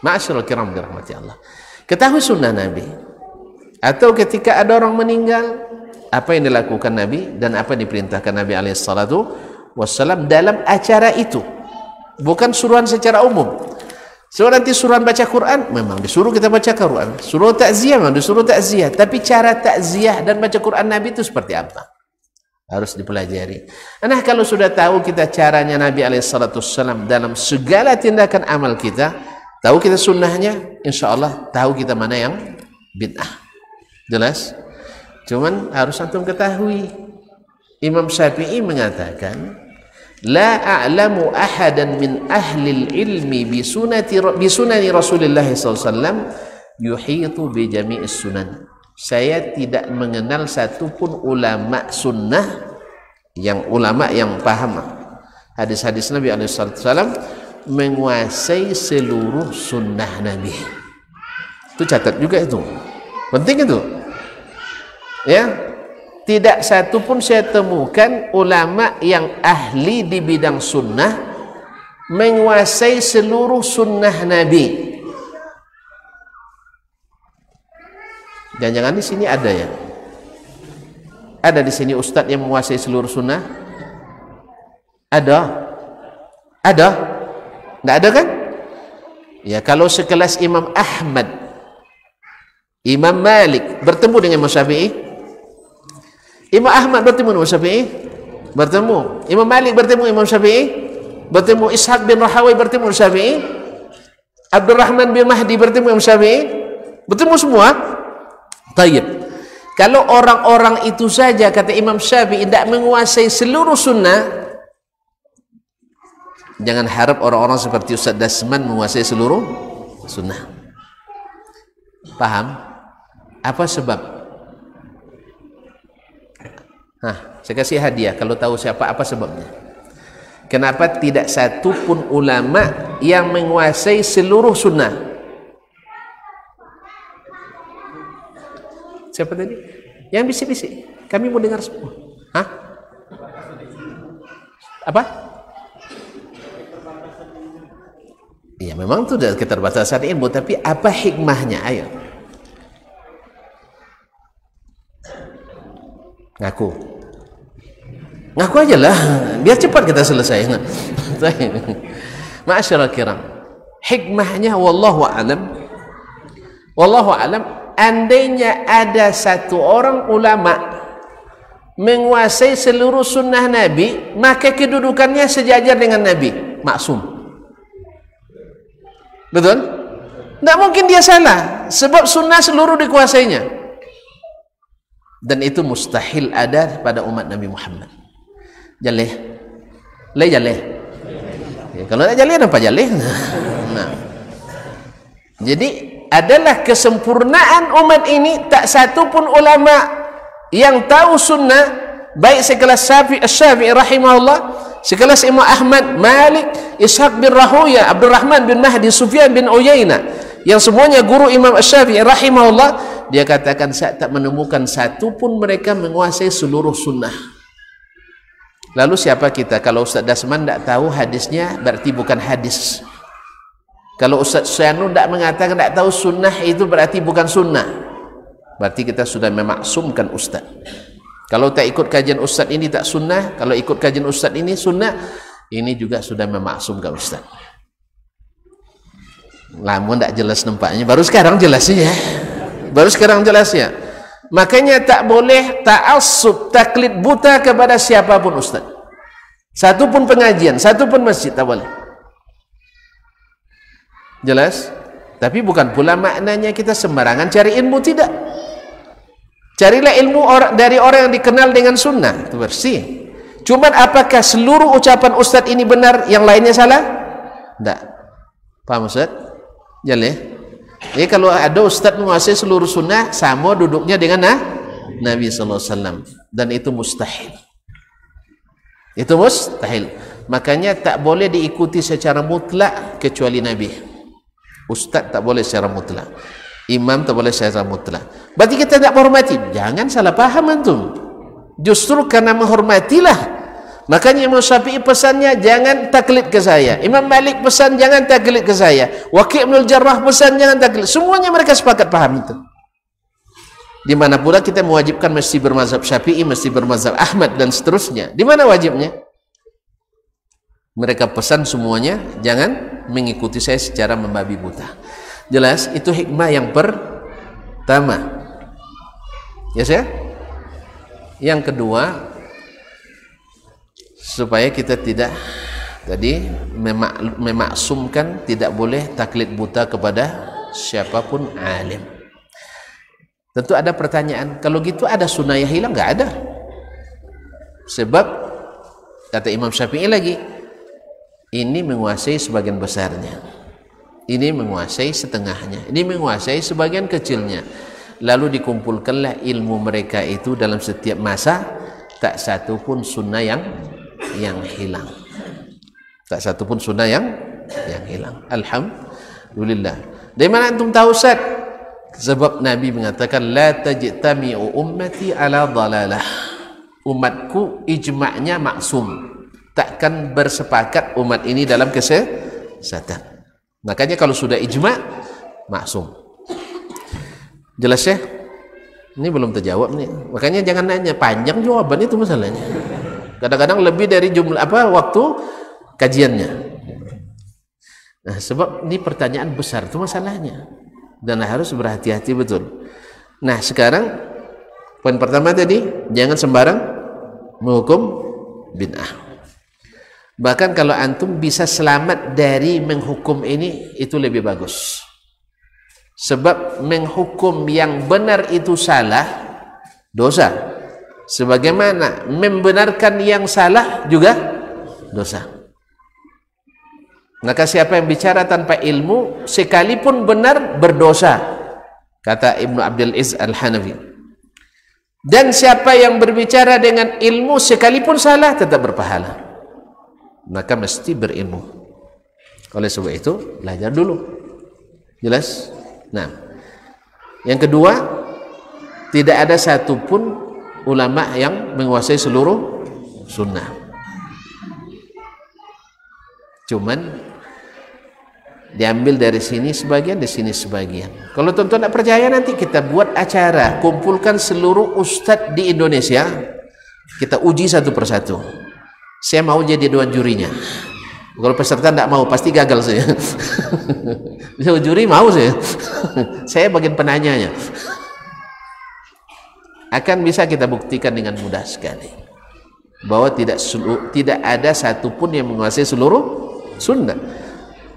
Ma'asyiral kiram dirahmati Allah. Ketahui sunnah Nabi. Atau ketika ada orang meninggal, apa yang dilakukan Nabi dan apa yang diperintahkan Nabi SAW dalam acara itu. Bukan suruhan secara umum. So nanti suruhan baca Quran, memang disuruh kita baca Quran. Suruh takziah, memang disuruh takziah. Tapi cara takziah dan baca Quran Nabi itu seperti apa? harus dipelajari. Nah, kalau sudah tahu kita caranya Nabi SAW dalam segala tindakan amal kita, tahu kita sunnahnya, insya Allah tahu kita mana yang bid'ah. Jelas? Cuman harus antum ketahui, Imam Syafi'i mengatakan, la a'lamu ahadan min ahli ilmi bisunani Rasulullah SAW yuhitu bi jami'is sunan. Saya tidak mengenal satupun ulama sunnah yang paham hadis-hadis Nabi SAW menguasai seluruh sunnah Nabi. Itu catat juga, itu penting itu ya. Tidak satu pun saya temukan ulama yang ahli di bidang sunnah menguasai seluruh sunnah Nabi. Jangan-jangan di sini ada ya? Ada di sini ustadz yang menguasai seluruh sunnah? Ada? Ada? Nggak ada kan? Ya, kalau sekelas Imam Ahmad, Imam Malik bertemu dengan Imam Syafi'i, Imam Ahmad bertemu dengan Imam Syafi'i, bertemu. Imam Malik bertemu Imam Syafi'i, bertemu. Ishaq bin Rahawai bertemu Imam Syafi'i, Abdurrahman bin Mahdi bertemu Imam Syafi'i, bertemu semua. Tayyib. Kalau orang-orang itu saja kata Imam Syafi'i tidak menguasai seluruh sunnah, jangan harap orang-orang seperti Ustaz Dasman menguasai seluruh sunnah. Paham? Apa sebab? Saya kasih hadiah kalau tahu siapa, apa sebabnya. Kenapa tidak satu pun ulama yang menguasai seluruh sunnah? Siapa tadi? Yang bisik-bisik. Kami mau dengar semua. Apa? Iya, memang itu sudah keterbatasan ilmu, tapi apa hikmahnya? Ayo. Ngaku aja lah, biar cepat kita selesai. Ma'asyiral kiram, hikmahnya wallahu alam, andainya ada satu orang ulama menguasai seluruh sunnah Nabi, maka kedudukannya sejajar dengan Nabi, maksum. Betul? Tidak mungkin dia salah, sebab sunnah seluruh dikuasainya. Dan itu mustahil ada pada umat Nabi Muhammad. Jaleh, jaleh. Ya, kalau tak jaleh, apa jaleh? Nah, jadi adalah kesempurnaan umat ini, tak satu pun ulama yang tahu sunnah, baik sekelas Syafi'i rahimahullah, sekelas Imam Ahmad, Malik, Ishaq bin Rahawai, Abdurrahman bin Mahdi, Sufyan bin Uyainah, yang semuanya guru Imam Syafi'i rahimahullah, dia katakan saya tak menemukan satu pun mereka menguasai seluruh sunnah. Lalu siapa kita? Kalau Ustaz Dasman tidak tahu hadisnya, berarti bukan hadis. Kalau Ustaz Syanu tidak mengatakan tidak tahu sunnah, itu berarti bukan sunnah. Berarti kita sudah memaksumkan Ustaz. Kalau tak ikut kajian Ustaz ini tak sunnah, kalau ikut kajian Ustaz ini sunnah, ini juga sudah memaksumkan Ustaz. Lama tidak jelas nampaknya, baru sekarang jelasnya. Baru sekarang jelasnya. Makanya tak boleh ta'assub, taklid buta kepada siapapun ustaz. Satu pun pengajian, satu pun masjid, tak boleh. Jelas? Tapi bukan pula maknanya kita sembarangan cari ilmu, tidak. Carilah ilmu dari orang yang dikenal dengan sunnah, itu bersih. Cuman apakah seluruh ucapan ustaz ini benar, yang lainnya salah? Tidak. Paham ustaz? Jelas? Jadi kalau ada ustaz menguasai seluruh sunnah, sama duduknya dengan Nabi SAW, dan itu mustahil. Itu mustahil. Makanya tak boleh diikuti secara mutlak kecuali Nabi. Ustaz tak boleh secara mutlak, imam tak boleh secara mutlak. Berarti kita tak menghormati. Jangan salah paham antum. Justru karena menghormatilah, makanya Imam Syafi'i pesannya jangan taklid ke saya, Imam Malik pesan jangan taklid ke saya, Waqi' bin Jarrah pesan jangan taklid. Semuanya mereka sepakat paham itu. Di mana pula kita mewajibkan mesti bermazhab Syafi'i, mesti bermazhab Ahmad dan seterusnya. Di mana wajibnya? Mereka pesan semuanya jangan mengikuti saya secara membabi buta. Jelas? Itu hikmah yang pertama. Ya saya? Yang kedua, supaya kita tidak tadi memaksumkan, tidak boleh taklid buta kepada siapapun alim. Tentu ada pertanyaan, kalau gitu ada sunnah yang hilang? Nggak ada. Sebab kata Imam Syafi'i lagi, ini menguasai sebagian besarnya, ini menguasai setengahnya, ini menguasai sebagian kecilnya. Lalu dikumpulkanlah ilmu mereka itu dalam setiap masa, tak satu pun sunnah yang hilang. Tak satu pun sunnah yang hilang. Alhamdulillah. Dari mana antum tahu, Ustaz? Sebab Nabi mengatakan la tajtami'u ummati ala dhalalah. Umatku ijma'nya maksum. Takkan bersepakat umat ini dalam kesesatan. Makanya kalau sudah ijma' maksum. Jelas ya? Ini belum terjawab nih. Makanya jangan nanya panjang jawaban, itu masalahnya. Kadang-kadang lebih dari jumlah waktu kajiannya. Nah, sebab ini pertanyaan besar itu masalahnya. Dan harus berhati-hati betul. Nah, sekarang poin pertama tadi, jangan sembarang menghukum bid'ah. Bahkan kalau antum bisa selamat dari menghukum ini, itu lebih bagus. Sebab menghukum yang benar itu salah, dosa. Sebagaimana membenarkan yang salah juga dosa. Maka siapa yang bicara tanpa ilmu, sekalipun benar, berdosa, kata Ibnu Abdul Izz Al-Hanafi. Dan siapa yang berbicara dengan ilmu, sekalipun salah, tetap berpahala. Maka mesti berilmu. Oleh sebab itu, belajar dulu. Jelas? Nah, yang kedua, tidak ada satupun ulama yang menguasai seluruh sunnah. Cuman diambil dari sini sebagian, dari sini sebagian. Kalau tuan-tuan tidak percaya, nanti kita buat acara, kumpulkan seluruh ustadz di Indonesia, kita uji satu persatu. Saya mau jadi dewan jurinya. Kalau peserta tidak mau, pasti gagal saya. Bisa juri mau saya. Saya bagian penanyanya. Akan bisa kita buktikan dengan mudah sekali bahwa tidak ada satupun yang menguasai seluruh sunnah.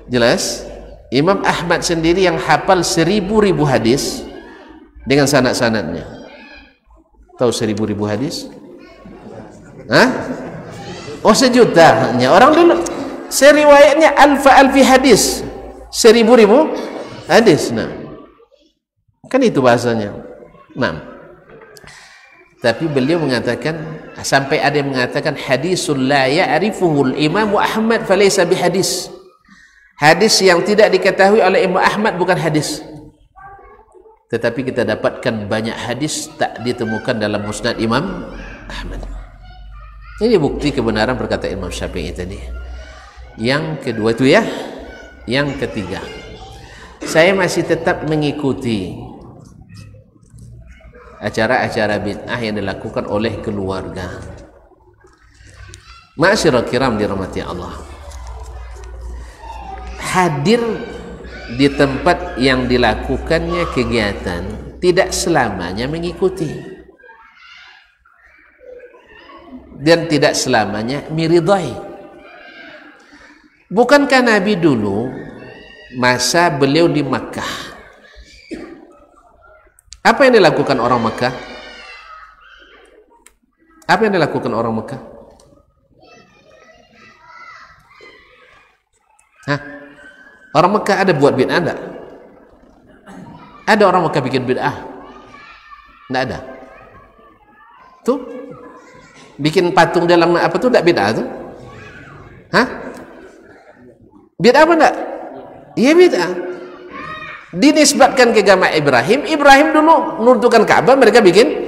Jelas? Imam Ahmad sendiri yang hafal 1000 hadis dengan sanad-sanadnya. Tahu 1000 hadis? Hah? Oh, 1 juta. Orang dulu seriwayatnya alfi hadis, 1000 hadis. Nah, kan itu bahasanya. Nah, tapi beliau mengatakan, sampai ada yang mengatakan hadisul la ya'rifuhul Imam Ahmad falaysa bihadis. Hadis yang tidak diketahui oleh Imam Ahmad bukan hadis. Tetapi kita dapatkan banyak hadis tak ditemukan dalam musnad Imam Ahmad. Ini bukti kebenaran perkataan Imam Syafi'i tadi. Yang kedua itu ya. Yang ketiga, saya masih tetap mengikuti acara-acara bid'ah yang dilakukan oleh keluarga. Ma'asyiral kiram dirahmati Allah. Hadir di tempat yang dilakukannya kegiatan tidak selamanya mengikuti, dan tidak selamanya miridai. Bukankah Nabi dulu masa beliau di Makkah, apa yang dilakukan orang Makkah? Apa yang dilakukan orang Makkah? Hah? Orang Makkah ada buat bid'ah enggak? Ada orang Makkah bikin bid'ah? Enggak ada. Tuh, bikin patung dalam apa tuh enggak bid'ah tuh? Hah? Bid'ah apa enggak? Iya bid'ah. Dinisbatkan ke agama Ibrahim. Ibrahim dulu nurtukan Ka'bah, mereka bikin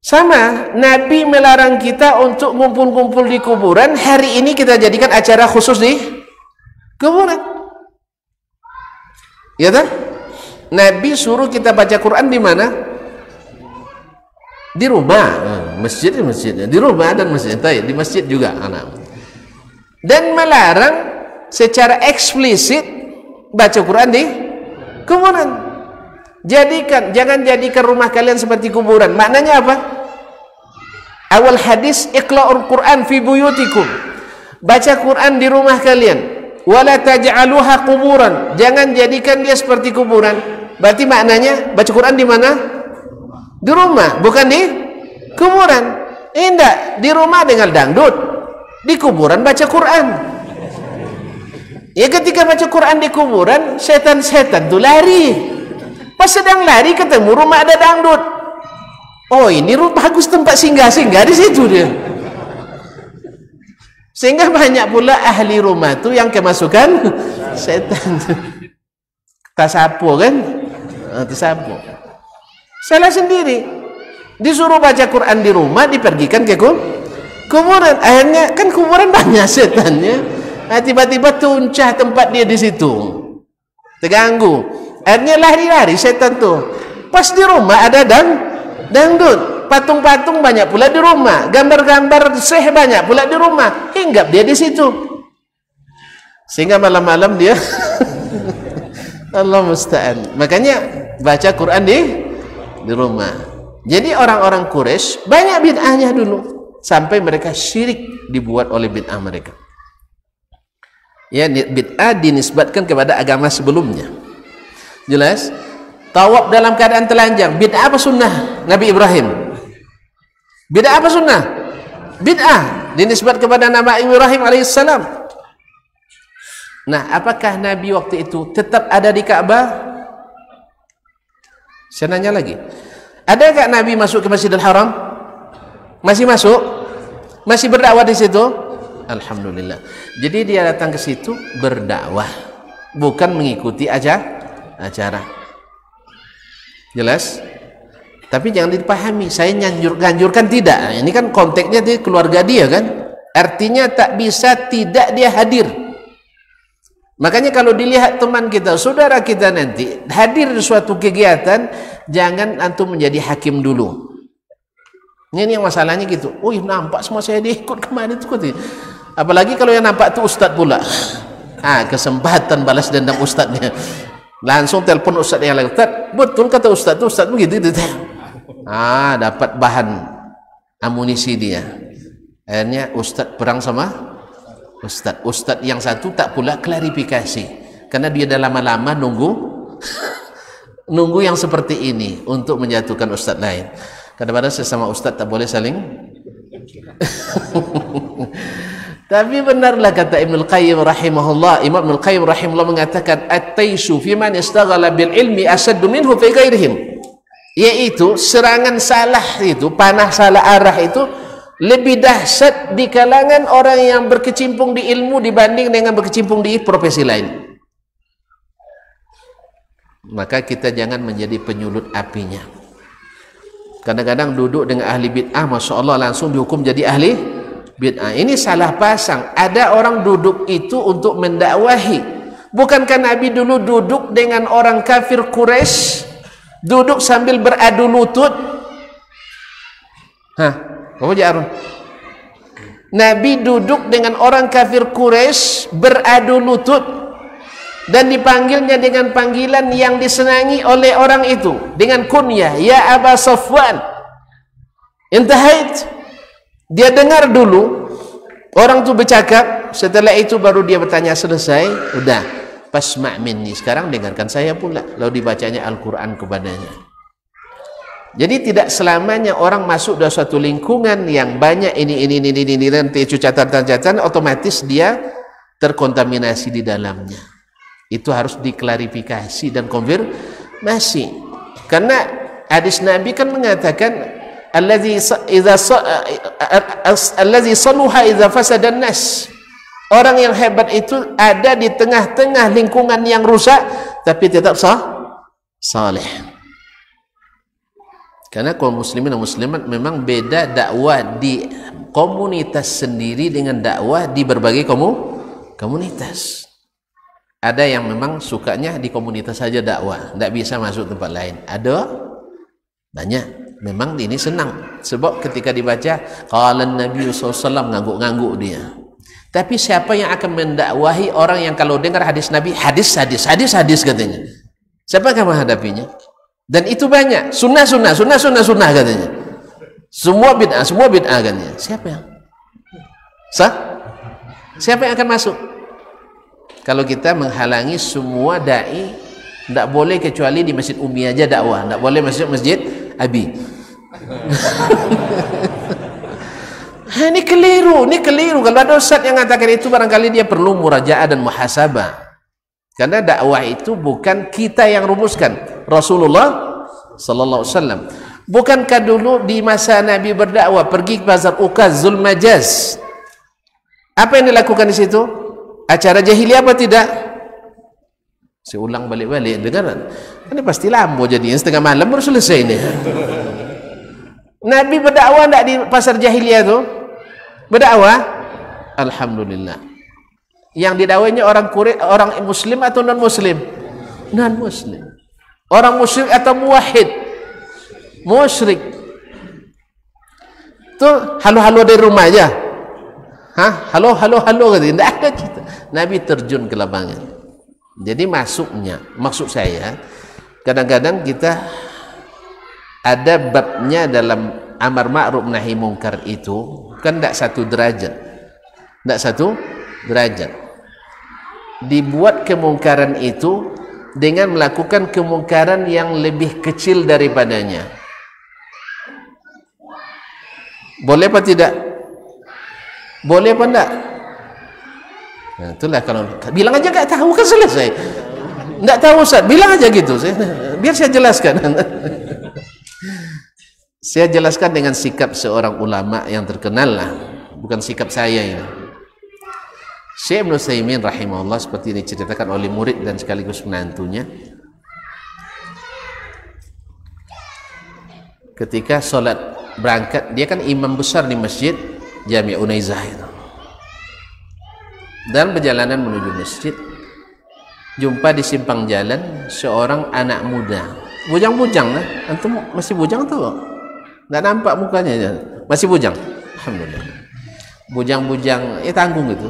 sama. Nabi melarang kita untuk ngumpul-ngumpul di kuburan. Hari ini kita jadikan acara khusus di kuburan. Ya kan? Nabi suruh kita baca Quran di mana? Di rumah. Masjid di rumah dan masjid. Di masjid juga. Dan melarang secara eksplisit baca Quran di kuburan. Jangan jadikan rumah kalian seperti kuburan. Maknanya apa? Awal hadis, iqra'ul Qur'an fi buyutikum. Baca Quran di rumah kalian. Wala taj'aluha quburan. Jangan jadikan dia seperti kuburan. Berarti maknanya baca Quran di mana? Di rumah, bukan di kuburan. Tidak, di rumah dengan dangdut, di kuburan baca Quran. Ya, ketika baca Quran di kuburan, setan-setan tu lari. Pas sedang lari ketemu rumah ada dangdut. Oh, ini bagus tempat singgah-singgah di situ dia. Sehingga banyak pula ahli rumah tu yang kemasukan setan. Tasapu kan? Tasapu. Salah sendiri. Disuruh baca Quran di rumah, dipergikan ke kuburan. Akhirnya kan kuburan banyak setannya. Tiba-tiba tuncah tempat dia di situ. Terganggu. Akhirnya lari-lari setan tu. Pas di rumah ada dangdut. Patung-patung banyak pula di rumah. Gambar-gambar seh banyak pula di rumah. Hinggap dia di situ. Sehingga malam-malam dia Allah musta'an. Makanya baca Quran di rumah. Jadi orang-orang Quraisy banyak bid'ahnya dulu sampai mereka syirik dibuat oleh bid'ah mereka. Ya, bid'ah dinisbatkan kepada agama sebelumnya. Jelas? Tawaf dalam keadaan telanjang, bid'ah apa sunnah? Nabi Ibrahim. Bid'ah apa sunnah? Bid'ah dinisbat kepada Nabi Ibrahim alaihissalam. Nah, apakah Nabi waktu itu tetap ada di Ka'bah? Saya nanya lagi. Ada enggak Nabi masuk ke Masjidil Haram? Masih masuk? Masih berdakwah di situ? Alhamdulillah. Jadi dia datang ke situ berdakwah, bukan mengikuti acara. Jelas? Tapi jangan dipahami saya nganjurkan tidak. Ini kan konteksnya di keluarga dia kan. Artinya tak bisa tidak dia hadir. Makanya kalau dilihat teman kita, saudara kita nanti hadir di suatu kegiatan, jangan antum menjadi hakim dulu. Ini yang masalahnya gitu. Oh, nampak semua saya diikut kemarin itu. Apalagi kalau yang nampak itu ustaz pula. Kesempatan balas dendam ustaznya. Langsung telepon ustaz yang lain. Ustaz, betul kata ustaz itu, ustaz begitu. Dapat bahan amunisi dia. Akhirnya ustaz perang sama Ustaz yang satu tak pula klarifikasi karena dia dah lama-lama nunggu yang seperti ini untuk menjatuhkan ustaz lain. Kadang-kadang sesama ustaz tak boleh saling tapi benarlah kata Ibnul Qayyim rahimahullah. Imam Ibnul Qayyim rahimahullah mengatakan at-taishu fi man istaghala bil ilmi asaddu minhu fi ghairihim, yaitu serangan salah itu, panah salah arah itu lebih dahsyat di kalangan orang yang berkecimpung di ilmu dibanding dengan berkecimpung di profesi lain. Maka kita jangan menjadi penyulut apinya. Kadang-kadang duduk dengan ahli bid'ah, Masya Allah langsung dihukum jadi ahli bid'ah. Ini salah pasang. Ada orang duduk itu untuk mendakwahi. Bukankah Nabi dulu duduk dengan orang kafir Quraisy, duduk sambil beradu lutut? Kamu Arun? Nabi duduk dengan orang kafir Quraisy beradu lutut dan dipanggilnya dengan panggilan yang disenangi oleh orang itu dengan kunyah, ya Aba Safwan. Intahait. Dia dengar dulu orang itu bercakap, setelah itu baru dia bertanya selesai, udah pasma' minni, sekarang dengarkan saya pula. Lalu dibacanya Al-Qur'an kepadanya. Jadi tidak selamanya orang masuk dalam suatu lingkungan yang banyak ini nanti catatan-catatan, otomatis dia terkontaminasi di dalamnya. Itu harus diklarifikasi dan konfirmasi. Karena hadis Nabi kan mengatakan allazi saluha idza fasada an-nas. Orang yang hebat itu ada di tengah-tengah lingkungan yang rusak tapi tetap saleh. Karena kaum muslimin dan muslimat memang beda dakwah di komunitas sendiri dengan dakwah di berbagai komunitas. Ada yang memang sukanya di komunitas saja dakwah, tidak bisa masuk tempat lain. Ada banyak. Memang ini senang. Sebab ketika dibaca qala Nabi SAW ngangguk-ngangguk dia. Tapi siapa yang akan mendakwahi orang yang kalau dengar hadis Nabi, hadis katanya. Siapa yang akan menghadapinya? Dan itu banyak sunnah katanya. Semua bid'ah kan ya. Siapa yang sah? Siapa yang akan masuk? Kalau kita menghalangi semua dai, tidak boleh kecuali di Masjid Umi aja dakwah, tidak boleh masuk Masjid Abi. Ini keliru. Kalau ada ustaz yang mengatakan itu, barangkali dia perlu murajaah dan muhasabah. Karena dakwah itu bukan kita yang rumuskan. Rasulullah sallallahu alaihi wasallam. Bukankah dulu di masa Nabi berdakwah pergi ke Bazar Ukaz, Zulmajaz? Apa yang dilakukan di situ? Acara jahiliyah apa tidak? Saya ulang balik-balik, dengaran. Ini pasti lambo jadinya, setengah malam baru selesai ini. Nabi berdakwah tidak di pasar jahiliyah itu? Berdakwah? Alhamdulillah. Yang didakwainya orang muslim atau non muslim? Non muslim. Orang musyrik atau muwahhid? Musyrik. Tuh halo-halo dari rumah aja. Hah? Halo gitu. Tidak ada cerita. Nabi terjun ke lapangan. Jadi maksud saya, kadang-kadang kita ada babnya dalam amar ma'ruf nahi mungkar itu kan tidak satu derajat. Dibuat kemungkaran itu dengan melakukan kemungkaran yang lebih kecil daripadanya. Boleh apa tidak? Boleh apa enggak? Nah, itulah kalau bilang aja enggak tahu kan selesai. Enggak tahu Ustaz, bilang aja gitu. Biar saya jelaskan. Saya jelaskan dengan sikap seorang ulama yang terkenal lah, bukan sikap saya ini. Syekh Ibnu Utsaimin rahimahullah seperti ini diceritakan oleh murid dan sekaligus menantunya. Ketika sholat berangkat, dia kan imam besar di masjid Jami' Unaizah itu. Dan perjalanan menuju masjid, jumpa di simpang jalan seorang anak muda, bujang-bujang lah. Antum masih bujang tuh? Nggak nampak mukanya aja. Masih bujang. Alhamdulillah. Bujang-bujang, tanggung gitu.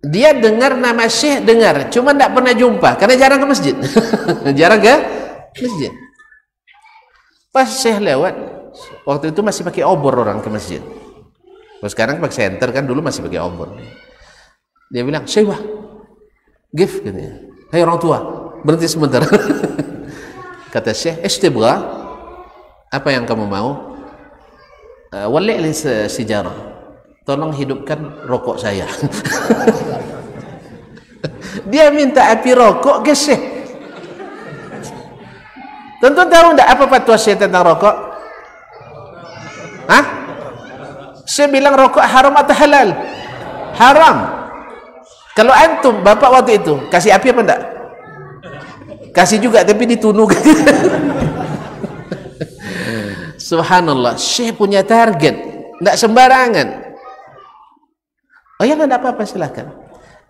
Dia dengar nama Syekh, dengar, cuma tidak pernah jumpa karena jarang ke masjid. Jarang ke masjid. Pas Syekh lewat, waktu itu masih pakai obor orang ke masjid. Kalau sekarang pakai senter kan, dulu masih pakai obor. Dia bilang, Syekh wah, gift katanya. Hai orang tua, berhenti sebentar. Kata Syekh, istibra, apa yang kamu mau? Wali' li sejarah. Tolong hidupkan rokok saya. Dia minta api rokok ke Syekh. Tentu tahu tidak apa fatwa Syekh tentang rokok? Hah? Syekh bilang rokok haram atau halal? Haram. Kalau antum, bapak waktu itu, kasih api apa enggak? Kasih juga, tapi ditunuh. Subhanallah, Syekh punya target, tidak sembarangan. Oh ya, tidak apa-apa, silahkan.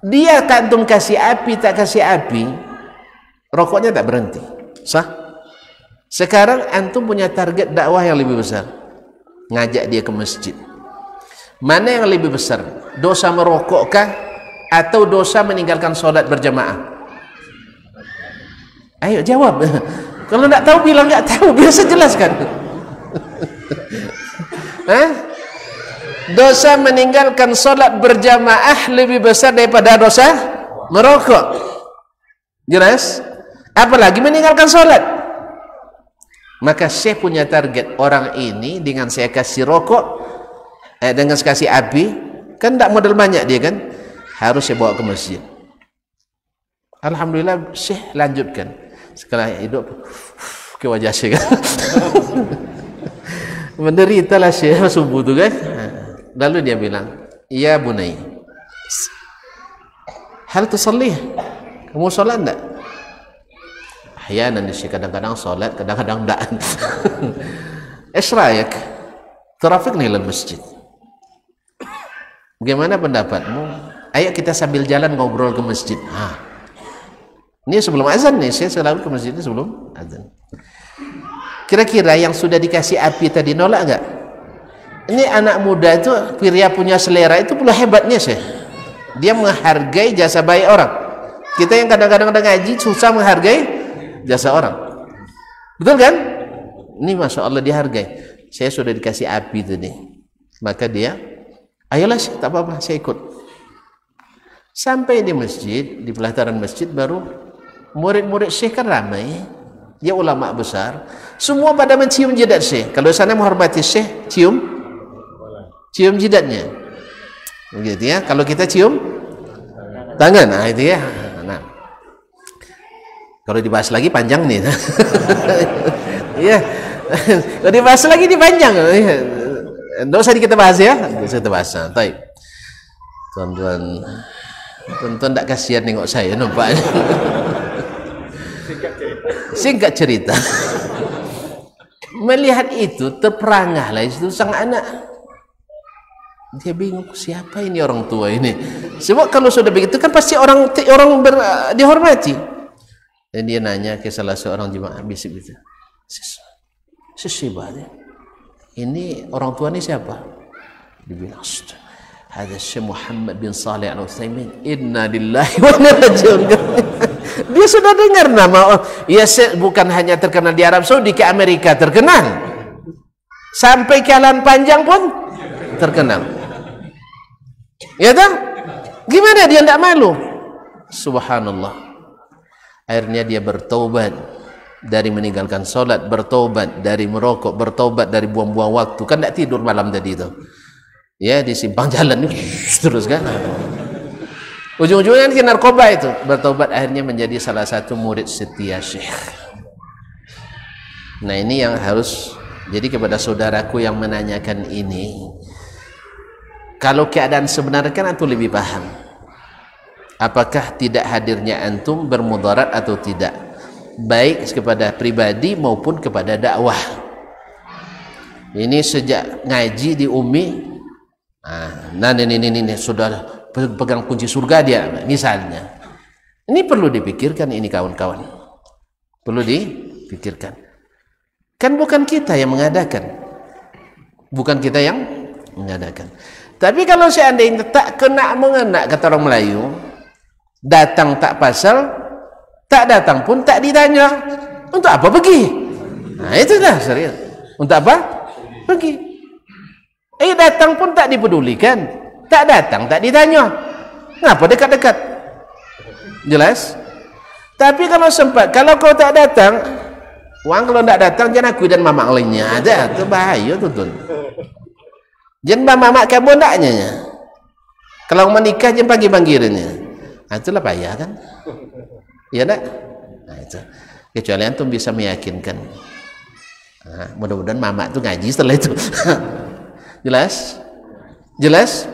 Dia kantum kasih api, tak kasih api, rokoknya tak berhenti. Sah? Sekarang antum punya target dakwah yang lebih besar, ngajak dia ke masjid. Mana yang lebih besar? Dosa merokokkah atau dosa meninggalkan sholat berjamaah? Ayo jawab. Kalau tidak tahu bilang nggak tahu, biasa jelaskan. Dosa meninggalkan sholat berjamaah lebih besar daripada dosa merokok. Jelas? Apalagi meninggalkan sholat. Maka Syekh punya target, orang ini dengan saya kasih rokok, dengan saya kasih api, kan tidak modal banyak dia kan, harus saya bawa ke masjid. Alhamdulillah Syekh lanjutkan. Setelah hidup ke wajah Syekh kan. Menderitalah Syekh subuh tu kan. Lalu dia bilang, ya bunai, hal tusalih, kamu sholat enggak? Ahyanan Syekh, kadang-kadang sholat, kadang-kadang enggak. Esrayak, terafikni ilal masjid. Bagaimana pendapatmu? Ayo kita sambil jalan ngobrol ke masjid. Ini sebelum azan nih, saya selalu ke masjid ini sebelum azan. Kira-kira yang sudah dikasih api tadi nolak enggak? Ini anak muda itu, pria punya selera itu pula hebatnya sih. Dia menghargai jasa baik orang. Kita yang kadang-kadang ngaji susah menghargai jasa orang. Betul kan? Ini Masya Allah dihargai. Saya sudah dikasih api tadi. Maka dia, ayolah tak apa-apa, saya ikut. Sampai di masjid, di pelataran masjid, baru murid-murid Syekh kan ramai. Dia ulama besar. Semua pada mencium jidat Syekh. Kalau sana menghormati Syekh, cium jidatnya. Begitu ya. Kalau kita cium tangan, nah itu ya. Nah, kalau dibahas lagi panjang nih. Iya. Kalau dibahas lagi ini panjang. Tidak usah kita bahas ya. Tidak usah kita bahas. Baik. Tuan-tuan tak kasihan nengok saya nampaknya. Singkat cerita. Melihat itu terperangahlah itu sang anak. Dia bingung, siapa ini orang tua ini? Sebab kalau sudah begitu kan pasti orang dihormati. Dan dia nanya ke salah seorang jemaah bisik gitu. Siapa ini orang tua ini siapa? Dia bilang, ada Syekh Muhammad bin Salih Al-Utsaimin. Inna lillahi wa inna ilaihi raji'un. Dia sudah dengar nama. Ya, bukan hanya terkenal di Arab Saudi, ke Amerika terkenal. Sampai ke Alan Panjang pun terkenal. Ya tak? Gimana dia tidak malu? Subhanallah. Akhirnya dia bertaubat dari meninggalkan solat, bertaubat dari merokok, bertaubat dari buang-buang waktu. Kan tidak tidur malam tadi itu. Ya, di simpang jalan terus kan. Ujung-ujungnya ke narkoba itu. Bertaubat akhirnya menjadi salah satu murid setia Syekh. Nah, ini yang harus. Jadi kepada saudaraku yang menanyakan ini, kalau keadaan sebenarnya kan antum lebih paham. Apakah tidak hadirnya antum bermudarat atau tidak, baik kepada pribadi maupun kepada dakwah. Ini sejak ngaji di Umi, nah ini sudah pegang kunci surga dia misalnya. Ini perlu dipikirkan ini kawan-kawan. Perlu dipikirkan. Kan bukan kita yang mengadakan. Bukan kita yang mengadakan. Tapi kalau seandainya tak kena mengena, kata orang Melayu, datang tak pasal, tak datang pun tak ditanya. Untuk apa pergi? Nah itulah serius. Untuk apa? Pergi. Datang pun tak dipedulikan, tak datang tak ditanya. Kenapa dekat-dekat? Jelas? Tapi kalau sempat, kalau kau tak datang, wang kalau tak datang jangan aku dan mamak lainnya ada, itu bahaya tuh. Jangan mamak kamu ndaknya. Kalau menikah jangan panggil-panggilannya. Nah, itulah payah kan? Iya tak? Nah, itu. Kecuali antum bisa meyakinkan. Nah, mudah-mudahan mamak itu ngaji setelah itu. Jelas? Jelas?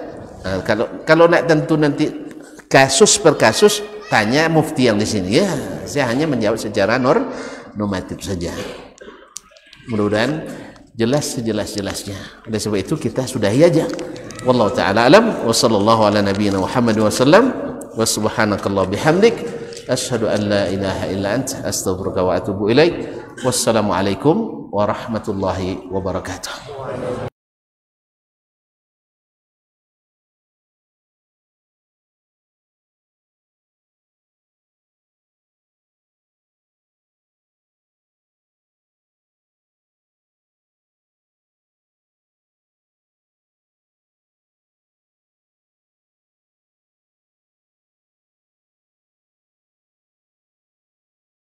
Nah, kalau nak tentu nanti kasus per kasus tanya mufti yang di sini. Ya, saya hanya menjawab secara normatif saja. Mudah-mudahan jelas sejelas-jelasnya. Oleh sebab itu kita sudahi aja. Wallahu taala alam wa sallallahu ala nabiyyina Muhammad wa sallam wa subhanakallah bihamdik asyhadu an la ilaha illa anta astaghfiruka wa atubu ilaik. Wassalamu alaikum warahmatullahi wabarakatuh.